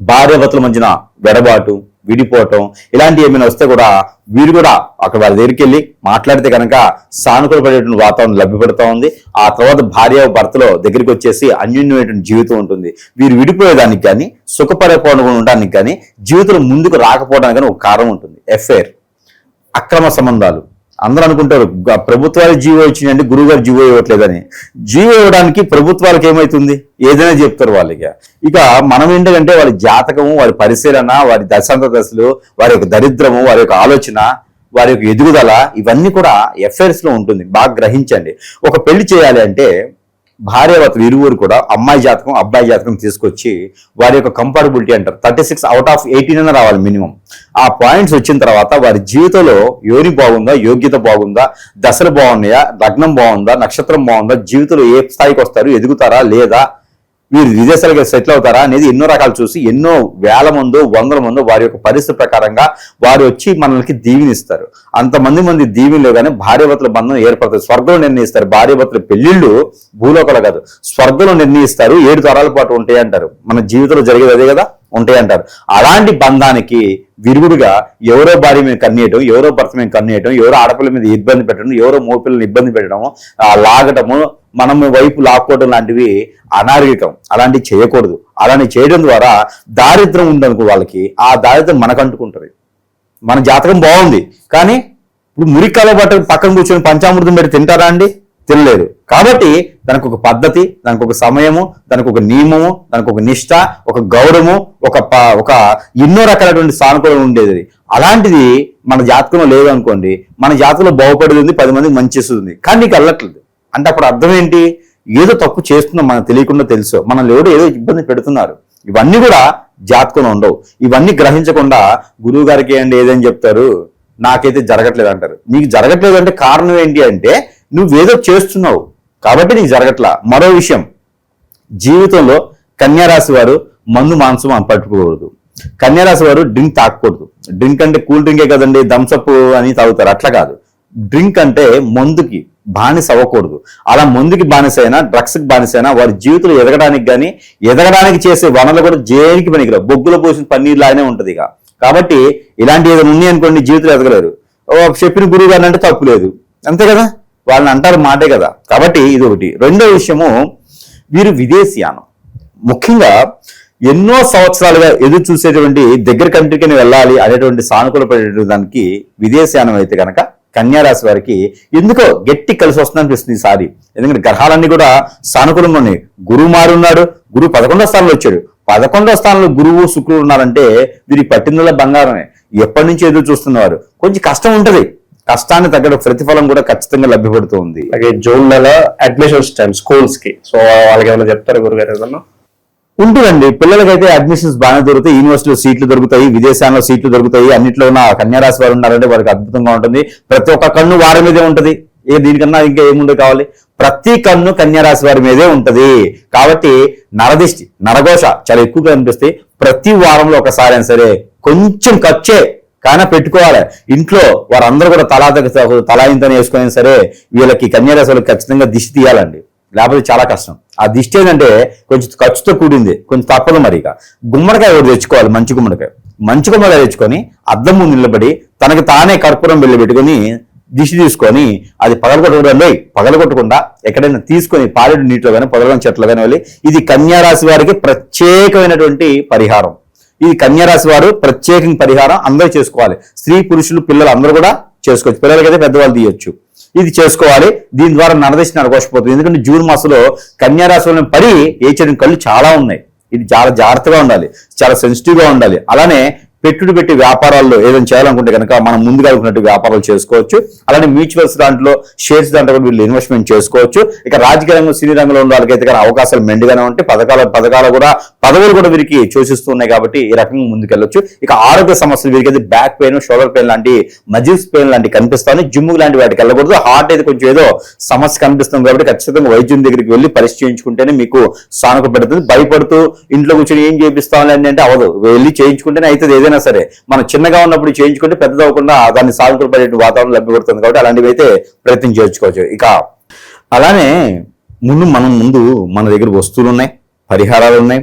భార్యాభర్తల మధ్యన వెడబాటు, విడిపోవటం ఇలాంటివి ఏమైనా వస్తే కూడా వీరు కూడా అక్కడ వారి దగ్గరికి వెళ్ళి మాట్లాడితే కనుక సానుకూల పడేటువంటి వాతావరణం లభ్యపడుతూ ఉంది. ఆ తర్వాత భార్య భర్తలో దగ్గరికి వచ్చేసి అన్యోన్యమైనటువంటి జీవితం ఉంటుంది. వీరు విడిపోయేదానికి కానీ, సుఖపడిపోవడం ఉండడానికి కానీ, జీవితంలో ముందుకు రాకపోవడానికి కానీ ఒక కారణం ఉంటుంది, ఎఫ్ఐఆర్, అక్రమ సంబంధాలు. అందరూ అనుకుంటారు ప్రభుత్వాలు జీవో ఇచ్చినాయంటే గురువు గారు జీవో ఇవ్వట్లేదని. జీవో ఇవ్వడానికి ప్రభుత్వాలకు ఏమవుతుంది, ఏదైనా చెప్తారు వాళ్ళకి. ఇక మనం ఏంటంటే వారి జాతకము, వారి పరిశీలన, వారి దశాంత దశలు, వారి యొక్క దరిద్రము, వారి యొక్క ఆలోచన, వారి యొక్క ఎదుగుదల ఇవన్నీ కూడా ఎఫ్ఐఆర్స్ లో ఉంటుంది. బాగా గ్రహించండి. ఒక పెళ్లి చేయాలి అంటే భార్యాభర్తలు ఇరువురు కూడా అమ్మాయి జాతకం అబ్బాయి జాతకం తీసుకొచ్చి వారి యొక్క కంపాటబిలిటీ అంటారు 36 అవుట్ ఆఫ్ 18 అన్న రావాలి మినిమం. ఆ పాయింట్స్ వచ్చిన తర్వాత వారి జీవితంలో యోని బాగుందా, యోగ్యత బాగుందా, దశలు బాగున్నాయా, లగ్నం బాగుందా, నక్షత్రం బాగుందా, జీవితంలో ఏ స్థాయికి వస్తారు, ఎదుగుతారా లేదా, వీరు విదేశాలకు సెటిల్ అవుతారా అనేది ఎన్నో రకాలు చూసి ఎన్నో వేల మందో వందల మందో వారి యొక్క పరిస్థితి ప్రకారంగా వారు వచ్చి మనల్ని దీవెనిస్తారు. అంతమంది దీవెనలో కానీ భార్యాభర్తల బంధం ఏర్పడుతుంది. స్వర్గంలో నిర్ణయిస్తారు. భార్యాభర్తల పెళ్లిళ్ళు భూలోకాలు కాదు, స్వర్గంలో నిర్ణయిస్తారు. 7 తరాల పాటు ఉంటాయి అంటారు. మన జీవితంలో జరిగేది అదే కదా, ఉంటాయి అంటారు. అలాంటి బంధానికి విరుగుడుగా ఎవరో భార్య మీద కన్నేయటం, ఎవరో భర్త మీద కన్నేయటం, ఎవరో ఆడపిల్ల మీద ఇబ్బంది పెట్టడం, ఎవరో మోపిల్లని ఇబ్బంది పెట్టడము, లాగటము, మనం వైపు లాక్కోవడం లాంటివి అనారోగ్యం. అలాంటివి చేయకూడదు. అలాంటి చేయడం ద్వారా దారిద్రం ఉందనుకో వాళ్ళకి, ఆ దారిద్రం మనకు అంటుకుంటుంది. మన జాతకం బాగుంది కానీ ఇప్పుడు మురికాల పక్కన కూర్చొని పంచామృతం పెట్టి తింటారా అండి? తినలేరు. కాబట్టి దానికి ఒక పద్ధతి, దానికి ఒక సమయము, దానికి ఒక నియమము, దానికి ఒక నిష్ఠ, ఒక గౌరవము, ఒక ఎన్నో రకాలైనటువంటి సానుకూలం ఉండేది. అలాంటిది మన జాతకంలో లేదు అనుకోండి, మన జాతకంలో బాగుపడేది ఉంది, 10 మందికి మంచి చేస్తుంది, కానీ నీకు వెళ్ళట్లేదు అంటే అప్పుడు అర్థం ఏంటి, ఏదో తప్పు చేస్తున్నాం మనకు తెలియకుండా, తెలుసు మనల్ని ఎవరు ఏదో ఇబ్బంది పెడుతున్నారు. ఇవన్నీ కూడా జాతకంలో ఉండవు. ఇవన్నీ గ్రహించకుండా గురువు గారికి ఏంటి ఏదని చెప్తారు, నాకైతే జరగట్లేదు అంటారు. నీకు జరగట్లేదు అంటే కారణం ఏంటి అంటే నువ్వేదో చేస్తున్నావు కాబట్టి నీకు జరగట్లా. మరో విషయం, జీవితంలో కన్యా రాశి వారు మందు మాంసం పట్టుకోకూడదు. కన్యా రాశి వారు డ్రింక్ తాగకూడదు. డ్రింక్ అంటే కూల్ డ్రింకే కదండి, థమ్స్అప్ అని తాగుతారు, అట్లా కాదు. డ్రింక్ అంటే మందుకి బానిస అవ్వకూడదు. అలా మందుకి బానిస అయినా, డ్రగ్స్కి బానిస అయినా వారి జీవితంలో ఎదగడానికి కానీ, ఎదగడానికి చేసే వనరులు కూడా దేనికి పనికిరావు. బొగ్గులో పోసిన పన్నీర్ లాగానే ఉంటుంది. ఇక కాబట్టి ఇలాంటి ఏదైనా ఉన్నాయి అనుకోండి, జీవితంలో ఎదగలేరు. చెప్పిన గురువు గారిని అంటే తప్పు లేదు, అంతే కదా, వాళ్ళని అంటారు మాటే కదా. కాబట్టి ఇది ఒకటి. రెండో విషయము, వీరు విదేశీయానం, ముఖ్యంగా ఎన్నో సంవత్సరాలుగా ఎదురు చూసేటువంటి దగ్గర కంట్రీకి వెళ్ళాలి అనేటువంటి సానుకూల పడే దానికి విదేశీయానం అయితే కనుక కన్యా రాశి వారికి ఎందుకో గట్టి కలిసి వస్తుంది అనిపిస్తుంది ఈసారి. ఎందుకంటే గ్రహాలన్నీ కూడా సానుకూలంగా ఉన్నాయి. గురువు మారున్నాడు, గురువు 11వ స్థానంలో వచ్చాడు. 11వ స్థానంలో గురువు శుక్రుడు ఉన్నారంటే వీరికి పట్టిందల బంగారమే. ఎప్పటి నుంచి ఎదురు చూస్తున్నవారు, కొంచెం కష్టం ఉంటది, కష్టాన్ని తగ్గ ప్రతిఫలం కూడా ఖచ్చితంగా లభ్యపడుతూ ఉంది. అలాగే జూన్ నెల అడ్మిషన్స్ టైం స్కూల్స్ కి, సో వాళ్ళకి ఏమైనా చెప్తారు గురుగారు ఏదన్నా? ఉంటుందండి. పిల్లలకైతే అడ్మిషన్స్ బాగానే దొరుకుతాయి, యూనివర్సిటీలో సీట్లు దొరుకుతాయి, విదేశాల్లో సీట్లు దొరుకుతాయి. అన్నింటిలో ఉన్న కన్యా రాశి వారు ఉన్నారంటే వారికి అద్భుతంగా ఉంటుంది. ప్రతి ఒక్క కన్ను వారి మీదే ఉంటది. దీనికన్నా ఇంకా ఏముండే కావాలి, ప్రతి కన్ను కన్యా రాశి వారి మీదే ఉంటది. కాబట్టి నరదిష్టి, నరఘోష చాలా ఎక్కువగా అనిపిస్తాయి. ప్రతి వారంలో ఒకసారి అయినా సరే కొంచెం ఖర్చే కానీ పెట్టుకోవాలి. ఇంట్లో వారందరూ కూడా తలాయింతని వేసుకుని సరే వీళ్ళకి కన్యారాశి వాళ్ళకి ఖచ్చితంగా దిష్టి తీయాలండి, లేకపోతే చాలా కష్టం. ఆ దిష్టి ఏంటంటే కొంచెం ఖర్చుతో కూడింది, కొంచెం తప్పదు. మరి ఇక గుమ్మడికాయ ఒకటి తెచ్చుకోవాలి, మంచి గుమ్మడికాయ తెచ్చుకొని అద్దం ముందు నిలబడి తనకి తానే కర్పూరం బిల్లు పెట్టుకొని దిష్టి తీసుకొని అది పగలగొట్టకుండా ఎక్కడైనా తీసుకొని పారేడు నీటిలో కానీ పొదలగొని చెట్లో కానీ వెళ్ళి, ఇది కన్యారాశి వారికి ప్రత్యేకమైనటువంటి పరిహారం. ఇది కన్యారాశి వారు ప్రత్యేకంగా పరిహారం అందరూ చేసుకోవాలి. స్త్రీ పురుషులు పిల్లలు అందరూ కూడా చేసుకోవచ్చు, పిల్లలకైతే పెద్దవాళ్ళు తీయొచ్చు. ఇది చేసుకోవాలి. దీని ద్వారా నరదశ నరకోశపోతుంది. ఎందుకంటే జూన్ మాసంలో కన్యారాశిలో పడి ఏచడం కళ్ళు చాలా ఉన్నాయి. ఇది చాలా జాగ్రత్తగా ఉండాలి, చాలా సెన్సిటివ్గా ఉండాలి. అలానే పెట్టి వ్యాపారాల్లో ఏదైనా చేయాలనుకుంటే కనుక మనం ముందుగా అనుకున్నట్టు వ్యాపారాలు చేసుకోవచ్చు. అలానే మ్యూచువల్స్ దాంట్లో, షేర్స్ దాంట్లో కూడా వీళ్ళు ఇన్వెస్ట్మెంట్ చేసుకోవచ్చు. ఇక రాజకీయ రంగం, సినీ రంగంలో ఉన్న వాళ్ళకైతే కానీ అవకాశాలు మెండుగానే ఉంటాయి. పదవులు కూడా వీరికి సూచిస్తూ ఉన్నాయి కాబట్టి ఈ రకంగా ముందుకెళ్ళొచ్చు. ఇక ఆరోగ్య సమస్యలు వీరికైతే బ్యాక్ పెయిన్, షోల్డర్ పెయిన్ లాంటి, మజిల్స్ పెయిన్ లాంటి కనిపిస్తాయి. జిమ్ లాంటి వాటికి వెళ్ళకూడదు. హార్ట్ అయితే కొంచెం ఏదో సమస్య కనిపిస్తుంది కాబట్టి ఖచ్చితంగా వైద్యం దగ్గరికి వెళ్ళి పరీక్ష చేయించుకుంటేనే మీకు సానుకూల పెడుతుంది. భయపడుతూ ఇంట్లో కూర్చొని ఏం చేపిస్తామని అంటే అవదు, వెళ్ళి చేయించుకుంటేనే అయితే ఏదైనా సరే. మనం చిన్నగా ఉన్నప్పుడు చేయించుకుంటే పెద్దదవకుండా దాన్ని సానుకూల పడే వాతావరణం లభ్యపడుతుంది కాబట్టి అలాంటివి అయితే ప్రయత్నం చేసుకోవచ్చు. ఇక అలానే ముందు మన దగ్గర వస్తువులు ఉన్నాయి, పరిహారాలు ఉన్నాయి,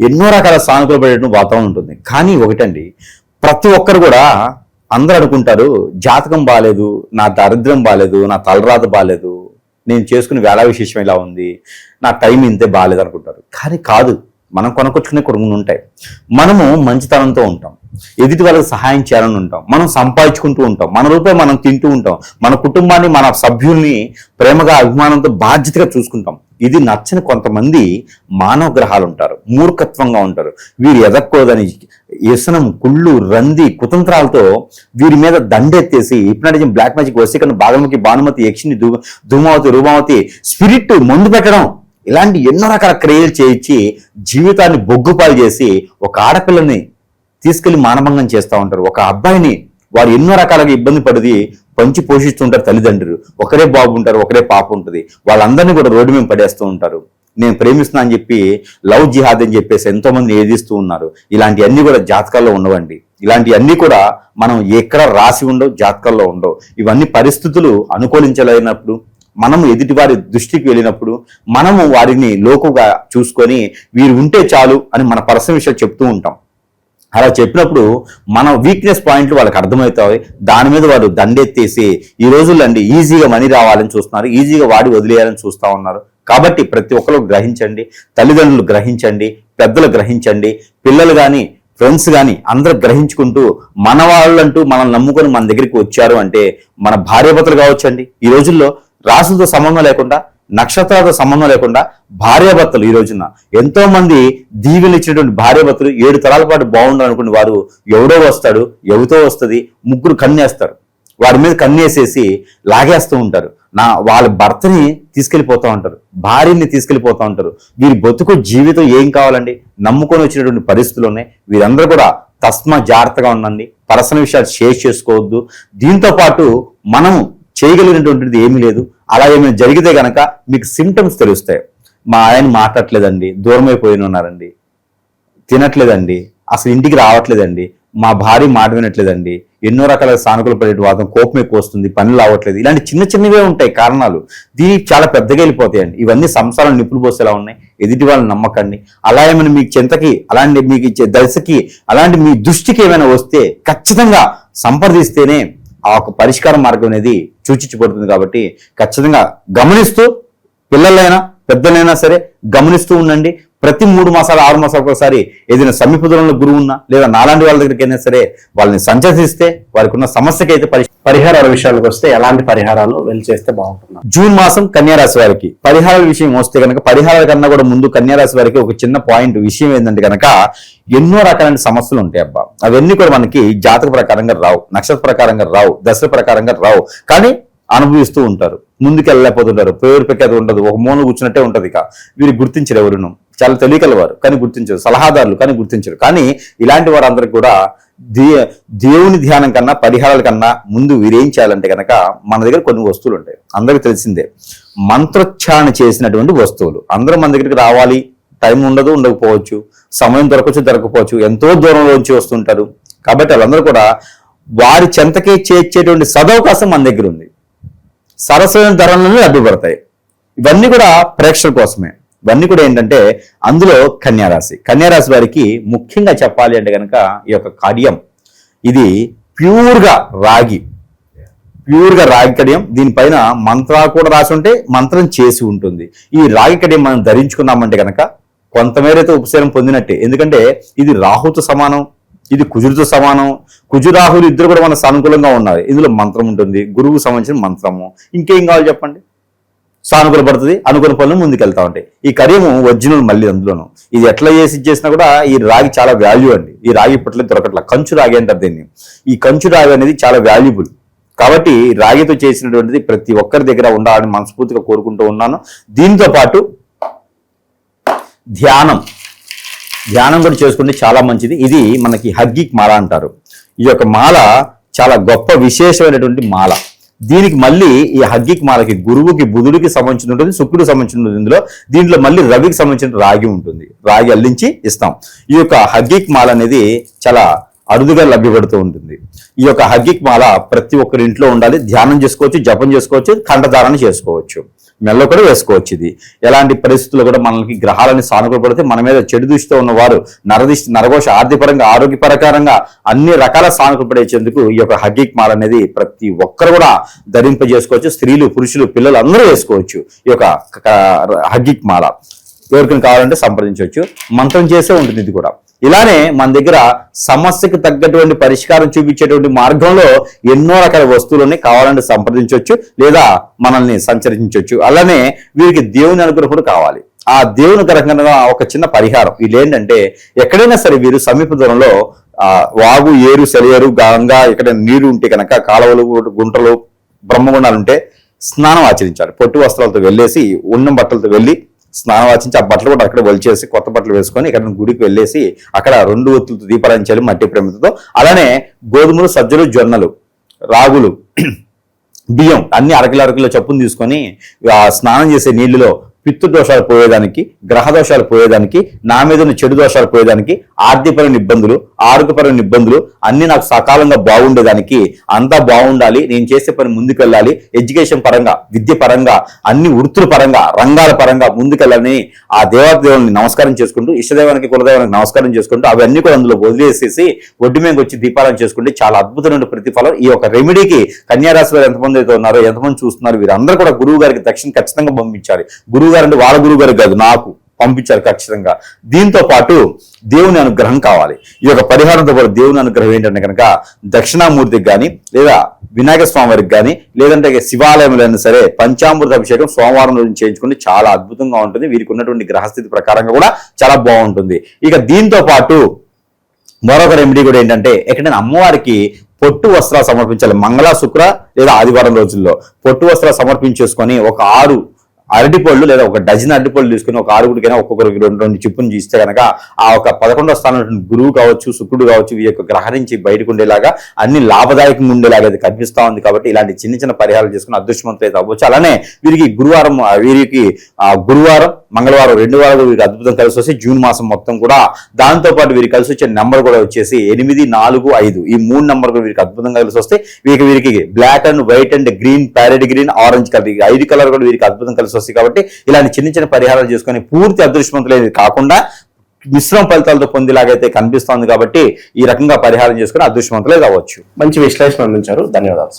ఎన్నో రకాల సానుకూల పడే వాతావరణం ఉంటుంది. కానీ ఒకటండి, ప్రతి ఒక్కరు కూడా అందరూ అనుకుంటారు జాతకం బాగాలేదు, నా దరిద్రం బాగాలేదు, నా తలరాత బాగాలేదు, నేను చేసుకునే వేళ విశేషం ఇలా ఉంది, నా టైం ఇంతే బాగాలేదు అనుకుంటారు. కానీ కాదు, మనం కొనుక్కొచ్చుకునే కొన్ని ఉంటాయి. మనము మంచితనంతో ఉంటాం, ఎదుటి వాళ్ళకి సహాయం చేయాలని ఉంటాం, మనం సంపాదించుకుంటూ ఉంటాం, మన రూపాయి మనం తింటూ ఉంటాం, మన కుటుంబాన్ని, మన సభ్యుల్ని ప్రేమగా, అభిమానంతో, బాధ్యతగా చూసుకుంటాం. ఇది నచ్చని కొంతమంది మానవ గ్రహాలు ఉంటారు, మూర్ఖత్వంగా ఉంటారు. వీరు ఎదక్కూడదని వ్యసనం, కుళ్ళు, రంది, కుతంత్రాలతో వీరి మీద దండెత్తేసి హిప్నాటిజం, బ్లాక్ మ్యాజిక్, వశీకరణ, భాగముఖి, భానుమతి, యక్షిని, ధూమావతి, రూపావతి, స్పిరిట్, మందు పెట్టడం, ఇలాంటి ఎన్నో రకాల క్రియలు చేయించి జీవితాన్ని బొగ్గుపాలు చేసి ఒక ఆడపిల్లని తీసుకెళ్లి మానభంగం చేస్తూ ఉంటారు. ఒక అబ్బాయిని వారు ఎన్నో రకాలుగా ఇబ్బంది పడి పంచి పోషిస్తుంటారు తల్లిదండ్రులు. ఒకరే బాబు ఉంటారు, ఒకరే పాప ఉంటుంది. వాళ్ళందరినీ కూడా రోడ్డు మీద పడేస్తూ ఉంటారు. నేను ప్రేమిస్తున్నా అని చెప్పి లవ్ జిహాద్ అని చెప్పేసి ఎంతో మంది ఏదిస్తూ ఉన్నారు. ఇలాంటివన్నీ కూడా జాతకాల్లో ఉండవండి. ఇలాంటివన్నీ కూడా మనం ఎక్కడ రాసి ఉండవు, జాతకాల్లో ఉండవు. ఇవన్నీ పరిస్థితులు అనుకూలించలేనప్పుడు, మనము ఎదుటివారి దృష్టికి వెళ్ళినప్పుడు మనము వారిని లోకుగా చూసుకొని వీరు ఉంటే చాలు అని మన పర్సనల్ విషయాలు చెప్తూ ఉంటాం. అలా చెప్పినప్పుడు మన వీక్నెస్ పాయింట్లు వాళ్ళకి అర్థమవుతాయి. దాని మీద వారు దండెత్తేసి ఈ రోజుల్లో అండి ఈజీగా మనీ రావాలని చూస్తున్నారు, ఈజీగా వాడి వదిలేయాలని చూస్తూ ఉన్నారు. కాబట్టి ప్రతి ఒక్కరు గ్రహించండి, తల్లిదండ్రులు గ్రహించండి, పెద్దలు గ్రహించండి, పిల్లలు కానీ ఫ్రెండ్స్ కానీ అందరూ గ్రహించుకుంటూ మన వాళ్ళంటూ మనల్ని నమ్ముకొని మన దగ్గరికి వచ్చారు అంటే మన భార్యాభర్తలు కావచ్చండి. ఈ రోజుల్లో రాసులతో సంబంధం లేకుండా, నక్షత్రాలతో సంబంధం లేకుండా భార్యాభర్తలు ఈ రోజున ఎంతో మంది దీవెలు ఇచ్చినటువంటి భార్యాభర్తలు 7 తరాల పాటు బాగుండాలనుకుని వారు ఎవడో వస్తాడు, ఎవరితో వస్తుంది, ముగ్గురు కన్నేస్తారు, వారి మీద కన్నేసేసి లాగేస్తూ ఉంటారు. వాళ్ళ భర్తని తీసుకెళ్లిపోతూ ఉంటారు, భార్యని తీసుకెళ్లిపోతూ ఉంటారు. వీరి బతుకు జీవితం ఏం కావాలండి, నమ్ముకొని వచ్చినటువంటి పరిస్థితులు ఉన్నాయి. వీరందరూ కూడా తస్మా జాగ్రత్తగా ఉండండి, పర్సనల్ విషయాలు షేర్ చేసుకోవద్దు. దీంతో పాటు మనము చేయగలిగినటువంటిది ఏమీ లేదు. అలా ఏమైనా జరిగితే గనక మీకు సిమ్టమ్స్ తెలుస్తాయి. మా ఆయన మాట్లాడలేదండి, దూరం అయిపోయిన ఉన్నారండి, తినట్లేదండి, అసలు ఇంటికి రావట్లేదండి, మా భార్య మాట వినట్లేదండి, ఎన్నో రకాల సానుకూల పడే వాదం, కోపం ఎక్కువ వస్తుంది, పనులు అవ్వట్లేదు, ఇలాంటి చిన్నవే ఉంటాయి కారణాలు. దీనికి చాలా పెద్దగా వెళ్ళిపోతాయండి. ఇవన్నీ సంసారాలు నిప్పులు పోసేలా ఉన్నాయి. ఎదుటి వాళ్ళని నమ్మకండి. అలా ఏమైనా మీకు చింతకి, అలాంటి మీకు ఇచ్చే దశకి, అలాంటి మీ దృష్టికి ఏమైనా వస్తే ఖచ్చితంగా సంప్రదిస్తేనే ఆ ఒక పరిష్కార మార్గం అనేది సూచించబడుతుంది. కాబట్టి ఖచ్చితంగా గమనిస్తూ, పిల్లలైనా పెద్దలైనా సరే గమనిస్తూ ఉండండి. ప్రతి 3 మాసాలు 6 మాసాలకు ఒకసారి ఏదైనా సమీప దూరంలో గురువు ఉన్నా లేదా నాలాంటి వాళ్ళ దగ్గరికి అయినా సరే వాళ్ళని సంచరిస్తే వారికి ఉన్న సమస్యకి అయితే పరిహారాల విషయానికి వస్తే ఎలాంటి పరిహారాలు వెళ్ళి చేస్తే బాగుంటుంది? జూన్ మాసం కన్యారాశి వారికి పరిహారాల విషయం వస్తే కనుక, పరిహారాల కన్నా కూడా ముందు కన్యారాశి వారికి ఒక చిన్న పాయింట్ విషయం ఏంటంటే కనుక, ఎన్నో రకాలైన సమస్యలు ఉంటాయి అబ్బా. అవన్నీ కూడా మనకి జాతక ప్రకారంగా రావు, నక్షత్ర ప్రకారంగా రావు, దశల ప్రకారంగా రావు. కానీ అనుభవిస్తూ ఉంటారు, ముందుకెళ్ళలేకపోతుంటారు, పేరు పెట్టేది ఉండదు, ఒక మూల కూర్చున్నట్టే ఉంటది. ఇక వీరు గుర్తించరు, ఎవరును చాలా తెలియగలవారు కానీ గుర్తించరు, సలహాదారులు కానీ గుర్తించరు. కానీ ఇలాంటి వారందరికీ కూడా దేవుని ధ్యానం కన్నా, పరిహారాల కన్నా ముందు వీరేం చేయాలంటే కనుక, మన దగ్గర కొన్ని వస్తువులు ఉంటాయి, అందరికీ తెలిసిందే, మంత్రోచ్చారణ చేసినటువంటి వస్తువులు. అందరూ మన దగ్గరికి రావాలి, టైం ఉండకపోవచ్చు, సమయం దొరకకపోవచ్చు, ఎంతో దూరంలో వచ్చి వస్తుంటారు. కాబట్టి వాళ్ళందరూ కూడా వారి చెంతకే చేర్చేటువంటి సదవకాశం మన దగ్గర ఉంది. సరసమైన ధరలను లభ్యపడతాయి. ఇవన్నీ కూడా ప్రేక్షకుల కోసమే. ఇవన్నీ కూడా ఏంటంటే అందులో కన్యారాశి వారికి ముఖ్యంగా చెప్పాలి అంటే కనుక ఈ యొక్క కడియం ఇది ప్యూర్గా రాగి కడియం. దీనిపైన మంత్రాలు కూడా రాసి ఉంటే మంత్రం చేసి ఉంటుంది. ఈ రాగి కడియం మనం ధరించుకున్నామంటే కనుక కొంతమేరైతే ఉపశమనం పొందినట్టే. ఎందుకంటే ఇది రాహుతో సమానం, ఇది కుజుడితో సమానం. కుజు రాహులు ఇద్దరు కూడా మన సానుకూలంగా ఉన్నారు. ఇందులో మంత్రం ఉంటుంది, గురువుకు సంబంధించిన మంత్రము. ఇంకేం కావాలి చెప్పండి? సానుకూల పడుతుంది, అనుకూల పనులు ముందుకెళ్తా ఉంటాయి. ఈ కడియము ఒరిజినల్ మళ్ళీ అందులోను ఇది ఎట్లా చేసినా కూడా ఈ రాగి చాలా వాల్యూ అండి. ఈ రాగి ఇప్పట్లో దొరకట్లా, కంచు రాగి అంటారు దీన్ని. ఈ కంచు రాగి అనేది చాలా వాల్యుబుల్. కాబట్టి రాగితో చేసినటువంటిది ప్రతి ఒక్కరి దగ్గర ఉండాలని మనస్ఫూర్తిగా కోరుకుంటూ ఉన్నాను. దీంతో పాటు ధ్యానం కూడా చేసుకుంటే చాలా మంచిది. ఇది మనకి హగ్గిక్ మాల అంటారు. ఈ యొక్క మాల చాలా గొప్ప విశేషమైనటువంటి మాల. దీనికి మళ్ళీ ఈ హగ్గిక్ మాలకి గురువుకి బుధుడికి సంబంధించి ఉంటుంది, శుక్రుడికి సంబంధించి ఉంటుంది. దీంట్లో మళ్ళీ రవికి సంబంధించిన రాగి ఉంటుంది. రాగి అల్లించి ఇస్తాం. ఈ యొక్క హగ్గిక్ మాల అనేది చాలా అరుదుగా లభ్యపడుతూ ఉంటుంది. ఈ యొక్క హగ్గిక్ మాల ప్రతి ఒక్కరి ఇంట్లో ఉండాలి. ధ్యానం చేసుకోవచ్చు, జపం చేసుకోవచ్చు, కంఠధారణ చేసుకోవచ్చు, మెల్ల కూడా వేసుకోవచ్చు. ఇది ఎలాంటి పరిస్థితుల్లో కూడా మనకి గ్రహాలని సానుకూలపడితే మన మీద చెడు దృష్టితో ఉన్నవారు నరఘోష ఆర్థికపరంగా ఆరోగ్యపరకంగా అన్ని రకాల సానుకూలపడేందుకు ఈ యొక్క హగ్గిక్ మాల అనేది ప్రతి ఒక్కరు కూడా ధరింపజేసుకోవచ్చు. స్త్రీలు, పురుషులు, పిల్లలు అందరూ వేసుకోవచ్చు. ఈ యొక్క హగ్గిక్ మాల ఎవరికైనా కావాలంటే సంప్రదించవచ్చు. మంత్రం చేసే ఉంటుంది ఇది కూడా. ఇలానే మన దగ్గర సమస్యకు తగ్గటువంటి పరిష్కారం చూపించేటువంటి మార్గంలో ఎన్నో రకాల వస్తువులని కావాలంటే సంప్రదించవచ్చు, లేదా మనల్ని సంచరించవచ్చు. అలానే వీరికి దేవుని అనుగ్రహం కూడా కావాలి. ఆ దేవుని గ్రహంగా ఒక చిన్న పరిహారం వీళ్ళు ఏంటంటే, ఎక్కడైనా సరే వీరు సమీప దూరంలో వాగు, ఏరు, సెలయేరు, గంగా ఎక్కడైనా నీరు ఉంటే కనుక, కాలువలు, గుంటలు, బ్రహ్మగుండాలు ఉంటే స్నానం ఆచరించాలి. పొట్టు వస్త్రాలతో వెళ్ళేసి, ఉన్నం బట్టలతో వెళ్ళి స్నానం ఆచరించి ఆ బట్టలు కూడా అక్కడ వలిచేసి కొత్త బట్టలు వేసుకొని ఇక్కడ గుడికి వెళ్ళేసి అక్కడ 2 ఒత్తులతో దీపారాధించాలి మట్టి ప్రేమతో. అలానే గోధుమలు, సజ్జలు, జొన్నలు, రాగులు, బియ్యం అన్ని అరకిలో చప్పును తీసుకొని స్నానం చేసే నీళ్లలో పితృ దోషాలు పోయేదానికి, గ్రహ దోషాలు పోయేదానికి, నా మీద ఉన్న చెడు దోషాలు పోయేదానికి, ఆర్థికపరమైన ఇబ్బందులు, ఆరోగ్యపరమైన ఇబ్బందులు అన్ని నాకు సకాలంగా బాగుండేదానికి, అంతా బాగుండాలి, నేను చేసే పని ముందుకెళ్ళాలి, ఎడ్యుకేషన్ పరంగా, విద్య పరంగా, అన్ని వృత్తుల పరంగా, రంగాల పరంగా ముందుకెళ్ళాలని ఆ దేవతదేవుని నమస్కారం చేసుకుంటూ, ఇష్టదేవానికి, కులదేవానికి నమస్కారం చేసుకుంటూ అవన్నీ కూడా అందులో వదిలేసేసి ఒడ్డు మీద వచ్చి దీపారాధన చేసుకుంటే చాలా అద్భుతమైన ప్రతిఫలం. ఈ యొక్క రెమెడీకి కన్యారాశి వారు ఎంతమంది అయితే ఉన్నారో, ఎంతమంది చూస్తున్నారు, వీరందరూ కూడా గురువు గారికి దక్షిణ ఖచ్చితంగా పంపించాలి. గురువు గారు అంటే వాళ్ళ గురువు గారు కాదు, నాకు పంపించారు ఖచ్చితంగా. దీంతో పాటు దేవుని అనుగ్రహం కావాలి. ఈ యొక్క పరిహారంతో పాటు దేవుని అనుగ్రహం ఏంటంటే కనుక దక్షిణామూర్తికి కానీ, లేదా వినాయక స్వామి వారికి కానీ, లేదంటే శివాలయంలో సరే పంచామృత అభిషేకం సోమవారం రోజు చేయించుకుంటే చాలా అద్భుతంగా ఉంటుంది. వీరికి ఉన్నటువంటి గ్రహస్థితి ప్రకారంగా కూడా చాలా బాగుంటుంది. ఇక దీంతో పాటు మరొక రెమెడీ కూడా ఏంటంటే, ఎక్కడైనా అమ్మవారికి పొట్టు వస్త్రాలు సమర్పించాలి. మంగళ, శుక్ర లేదా ఆదివారం రోజుల్లో పొట్టు వస్త్రాలు సమర్పించేసుకొని ఒక 6 అరటిపళ్ళు లేదా ఒక డజన్ అరటిపళ్ళు తీసుకుని ఒక 6గుడికైనా ఒక్కొక్కరికి 2 చిప్పును ఇస్తే కనుక ఆ ఒక 11వ స్థానం గురువు కావచ్చు, శుక్రుడు కావచ్చు, ఈ యొక్క గ్రహం నుంచి బయటకు ఉండేలాగా అన్ని లాభదాయకంగా ఉండేలాగా అది కనిపిస్తా ఉంది. కాబట్టి ఇలాంటి చిన్న చిన్న పరిహారాలు చేసుకుని అదృష్టవంతులు అయితే అవ్వచ్చు. అలానే వీరికి గురువారం, మంగళవారం 2 వారాలు వీరికి అద్భుతం కలిసి వస్తే జూన్ మాసం మొత్తం కూడా. దాంతోపాటు వీరికి కలిసి వచ్చే నెంబర్ కూడా వచ్చేసి 8, 4, 5 ఈ 3 నెంబర్ కూడా వీరికి అద్భుతంగా కలిసి వస్తే వీరికి black and white and green, parrot green, orange colour, 5 colour కూడా వీరికి అద్భుతం కలిసి వస్తాయి. కాబట్టి ఇలాంటి చిన్న చిన్న పరిహారాలు చేసుకొని పూర్తి అదృష్టవంతులు కాకుండా మిశ్రమ ఫలితాలతో పొందేలాగైతే కనిపిస్తోంది. కాబట్టి ఈ రకంగా పరిహారం చేసుకుని అదృష్టవంతులే కావచ్చు. మంచి విశ్లేషణ అందించారు. ధన్యవాదాలు.